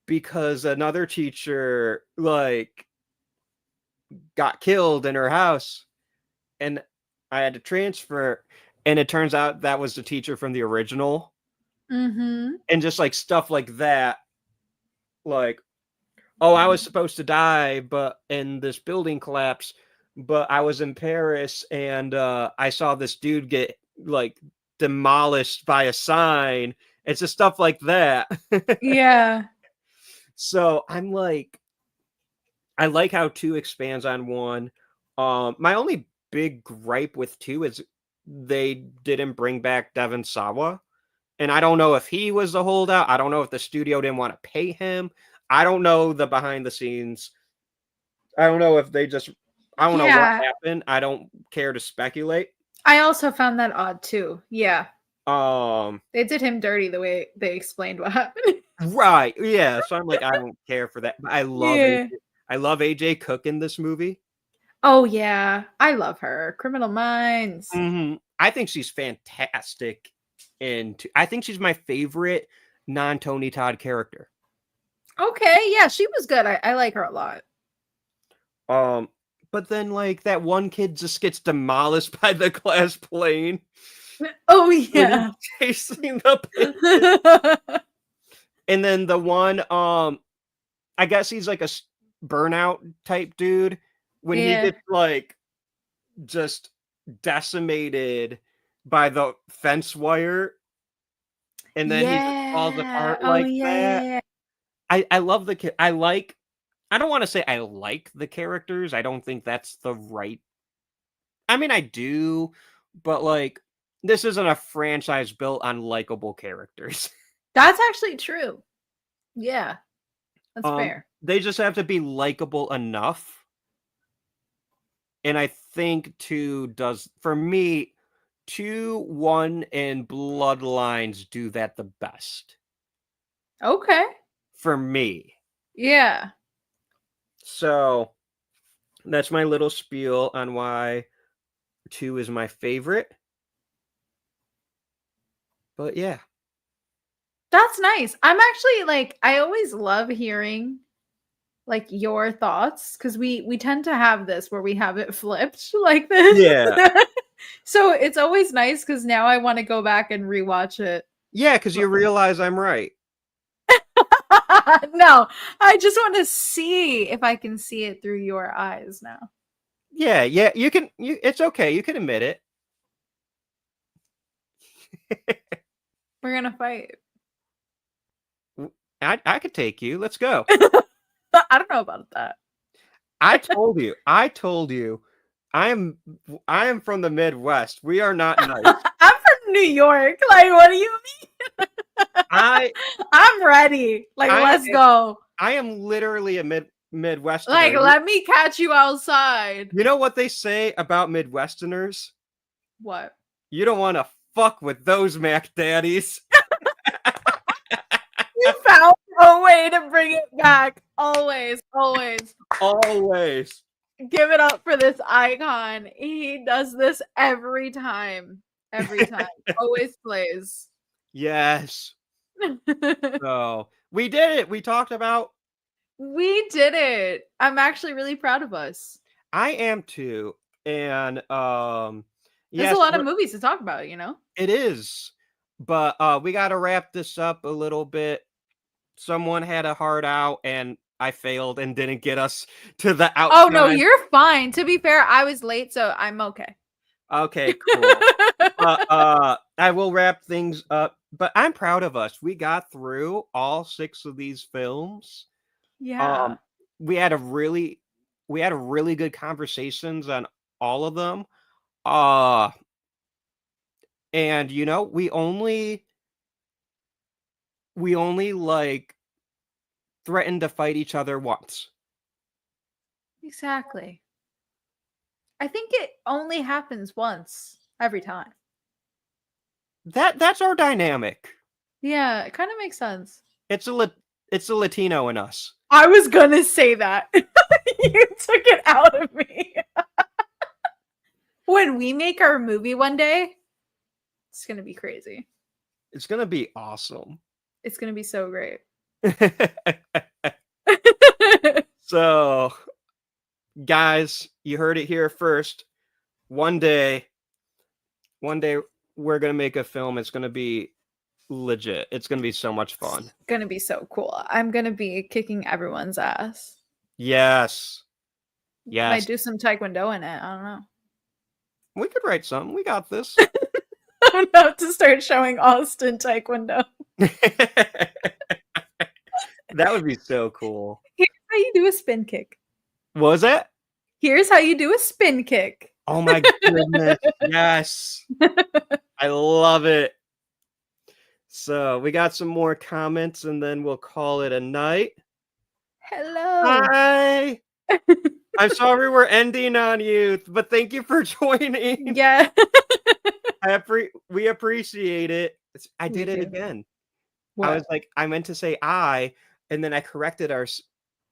because another teacher, like, got killed in her house, and I had to transfer," and it turns out that was the teacher from the original, Mhm. and just, like, stuff like that, like, "Oh, I was supposed to die, but in this building collapse, but I was in Paris and, I saw this dude get, like, demolished by a sign." It's just stuff like that. Yeah. So, I like how 2 expands on 1. My only big gripe with 2 is they didn't bring back Devon Sawa, and I don't know if he was the holdout, I don't know if the studio didn't wanna pay him, I don't know the behind the scenes. I don't know if they just I don't know what Yeah. happened. I don't care to speculate. I also found that odd too. Yeah. Um, They did him dirty the way they explained what happened. right, yeah, so I'm like, I don't care for that, but Yeah. I love AJ Cook in this movie. Oh, yeah. I love her. Criminal Minds. Mhm. I think she's fantastic I think she's my favorite non-Tony Todd character. Okay, yeah, she was good. I like her a lot. Um, but then, like, that one kid just gets demolished by the glass plane Oh, when he's yeah. chasing the pigeon, and then the one, I guess he's like a burnout type dude when he Yeah. gets like just decimated by the fence wire and then he just falls Yeah. apart Oh, like yeah, yeah, that. yeah. I love I don't want to say I like the characters. I don't think that's the right I mean I do, but like this isn't a franchise built on likable characters. That's actually true. Yeah, that's fair. They just have to be likable enough. And I think 2 does for me, 2, 1, and Bloodlines do that the best Okay. for me. Yeah. So, that's my little spiel on why 2 is my favorite, but yeah. That's nice. I'm actually like I always love hearing like your thoughts because we tend to have this where we have it flipped like this. Yeah. So it's always nice because now I want to go back and rewatch it. Yeah, because you realize I'm right. No, I just want to see if I can see it through your eyes now. Yeah, yeah, it's okay, you can admit it. We're gonna fight. I could take you, let's go. I don't know about that. I told you. I told you. I am from the Midwest. We are not nice. I'm from New York. Like, what do you mean? I I'm ready. Like, let's go. I am literally a Midwesterner. Like, let me catch you outside. You know what they say about Midwesterners? What? You don't want to fuck with those Mac Daddies. You found a way to bring it back. Always, always. Always. Give it up for this icon. He does this every time. Every time. Always plays. Yes. So we did it. We talked about. We did it. I'm actually really proud of us. I am too. And There's yes, a lot of movies to talk about, you know? it is. But we got to wrap this up a little bit. Someone had a heart out and I failed and didn't get us to the outside. Oh no, you're fine. To be fair, I was late, so I'm okay. Okay, cool. I will wrap things up, but I'm proud of us. We got through all 6 of these films. Yeah. We had a really good conversations on all of them. And you know, we only like threatened to fight each other once. Exactly. I think it only happens once every time. That's our dynamic. Yeah, it kind of makes sense. It's a Latino in us. I was gonna say that. You took it out of me. When we make our movie one day, it's gonna be crazy. It's gonna be awesome. It's gonna be so great. So, guys, you heard it here first. One day we're gonna make a film. It's gonna be legit. It's gonna be so much fun. It's gonna be so cool. I'm gonna be kicking everyone's ass. Yes. Yes. Might do some taekwondo in it. I don't know. We could write something. We got this. I'm about to start showing Austin taekwondo. That would be so cool. Here's how you do a spin kick. What was it? Here's how you do a spin kick. Oh my goodness. Yes. I love it. So we got some more comments and then we'll call it a night. Hello. Hi. I'm sorry we're ending on you, but thank you for joining. Yeah. We appreciate it. I did it again. What? I was like, I meant to say I, and then I corrected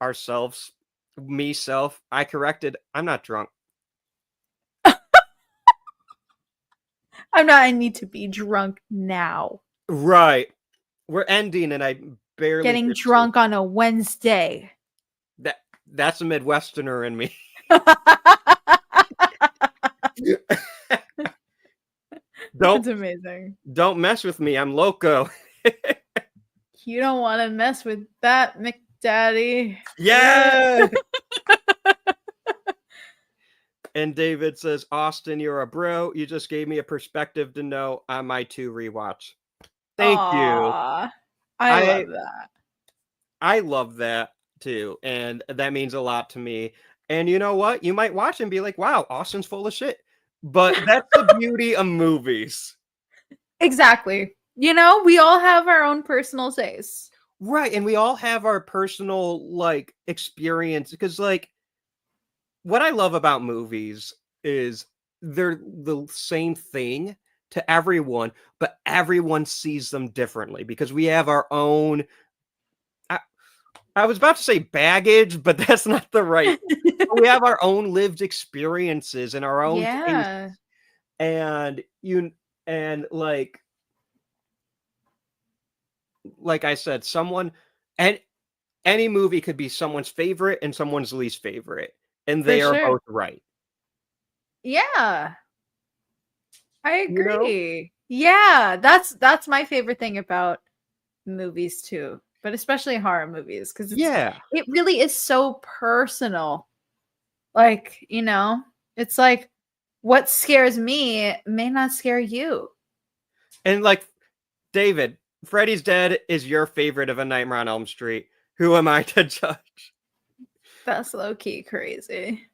ourselves. Me-self. I corrected. I'm not drunk. I need to be drunk now. Right. We're ending and I barely getting drunk on a Wednesday. That's a Midwesterner in me. That's amazing. Don't mess with me. I'm loco. You don't want to mess with that, McDaddy. Yeah. And David says, Austin, you're a bro. You just gave me a perspective to know I might too rewatch. Thank you. I love that. I love that too. And that means a lot to me. And you know what? You might watch and be like, wow, Austin's full of shit. But that's the beauty of movies. Exactly. You know, we all have our own personal taste. Right. And we all have our personal, like, experience. Because, like, what I love about movies is they're the same thing to everyone, but everyone sees them differently because we have our own. I was about to say baggage, but that's not the right. We have our own lived experiences and our own tastes. And like I said, and any movie could be someone's favorite and someone's least favorite, and they are both right. Yeah, I agree. You know? Yeah, that's my favorite thing about movies too. But especially horror movies, because it really is so personal. Like, you know, it's like what scares me may not scare you. And like, David, Freddy's Dead is your favorite of A Nightmare on Elm Street. Who am I to judge? That's low-key crazy.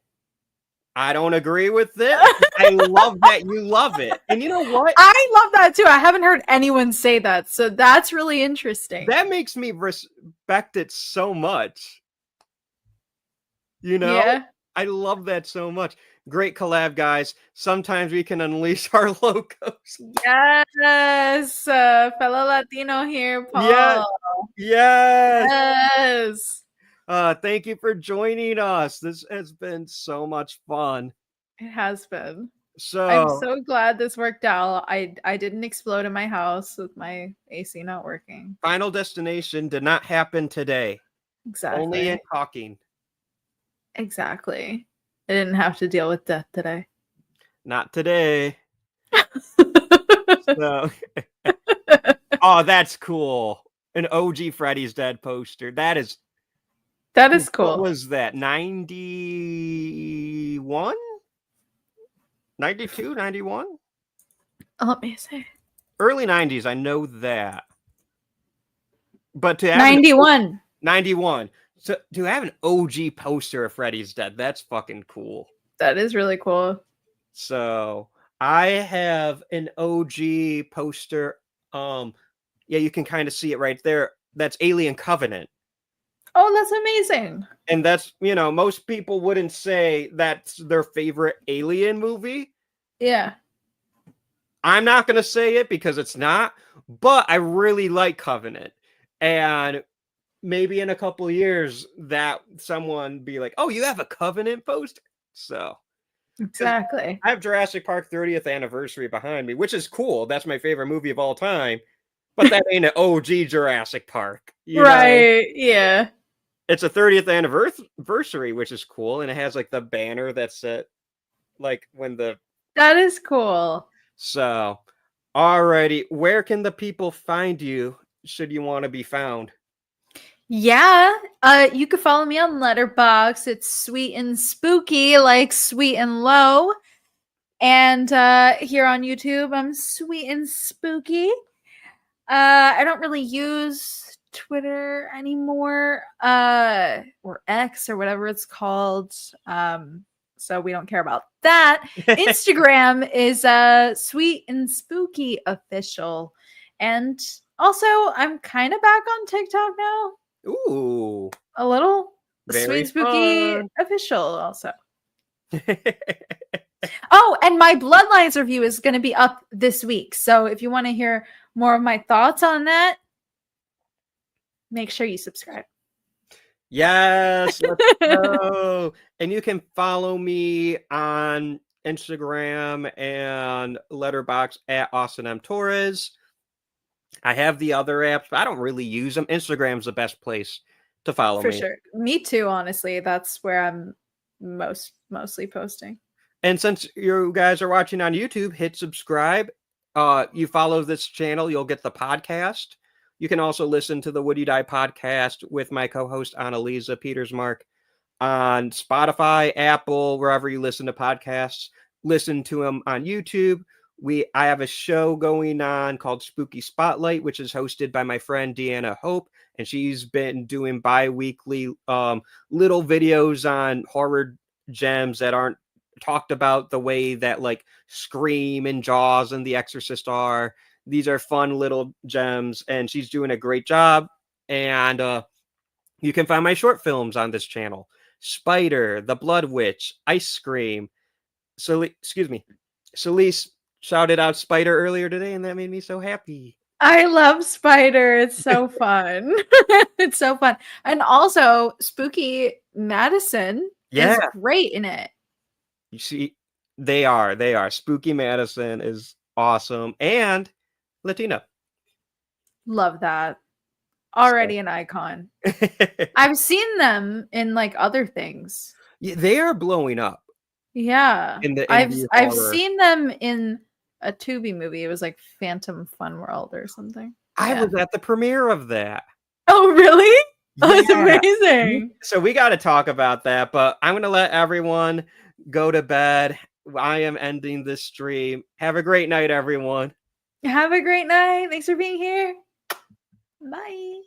I don't agree with it. I love that you love it. And you know what? I love that too. I haven't heard anyone say that, so that's really interesting. That makes me respect it so much. You know? Yeah. I love that so much. Great collab, guys. Sometimes we can unleash our logos. Yes. Fellow Latino here, Yeah. Paul. Yes. Yes. Thank you for joining us. This has been so much fun. It has been. I'm So, so glad this worked out. I didn't explode in my house with my AC not working. Final Destination did not happen today. Only in Exactly. talking. Exactly. I didn't have to deal with death today. Not today. So, oh, that's cool. An OG Freddy's Dead poster. That is That what cool. was that? 91? 92, 91? Let me see. Early 90s, I know that. But to have 91. 91. So to have an OG poster of Freddy's Dead, that's fucking cool. That is really cool. So I have an OG poster. Yeah, you can kind of see it right there. That's Alien Covenant. Oh, that's amazing. And that's, most people wouldn't say that's their favorite Alien movie. Yeah. I'm not going to say it because it's not, but I really like Covenant. And maybe in a couple of years that someone be like, oh, you have a Covenant poster? So exactly. I have Jurassic Park 30th anniversary behind me, which is cool. That's my favorite movie of all time. But that ain't an OG Jurassic Park. Right. Yeah. It's a 30th anniversary, which is cool. And it has like the banner that's like when the... That is cool. So, alrighty. Where can the people find you should you want to be found? Yeah. You can follow me on Letterboxd. It's Sweet and Spooky, like Sweet and Low. And here on YouTube, I'm Sweet and Spooky. I don't really use Twitter anymore, or X or whatever it's called. So we don't care about that. Instagram is Sweet and Spooky Official. And also, I'm kind of back on TikTok now. Ooh. A little. Very Sweet and Spooky fun. Official also. Oh, and my Bloodlines review is going to be up this week. So if you want to hear more of my thoughts on that, make sure you subscribe. Yes, let's go. And you can follow me on Instagram and Letterboxd at Austin M. Torres. I have the other apps, but I don't really use them. Instagram's the best place to follow me. For sure. Me too, honestly. That's where I'm mostly posting. And since you guys are watching on YouTube, hit subscribe. You follow this channel, you'll get the podcast. You can also listen to the Would You Die podcast with my co-host Anneliese Petersmark on Spotify, Apple, wherever you listen to podcasts. Listen to them on YouTube. I have a show going on called Spooky Spotlight, which is hosted by my friend Deanna Hope, and she's been doing bi-weekly little videos on horror gems that aren't talked about the way that like Scream and Jaws and The Exorcist are. These are fun little gems, and she's doing a great job. And you can find my short films on this channel: Spider, The Blood Witch, Ice Cream. Selis shouted out Spider earlier today, and that made me so happy. I love Spider. It's so fun. It's so fun. And also, Spooky Madison is great in it. You see, they are. Spooky Madison is awesome. And Latina. Love that. Already an icon. I've seen them in like other things. Yeah, they are blowing up. Yeah. I've seen them in a Tubi movie. It was like Phantom Fun World or something. I was at the premiere of that. Oh, really? Yeah. Oh, that's amazing. So we got to talk about that, but I'm going to let everyone go to bed. I am ending this stream. Have a great night, everyone. Have a great night. Thanks for being here. Bye.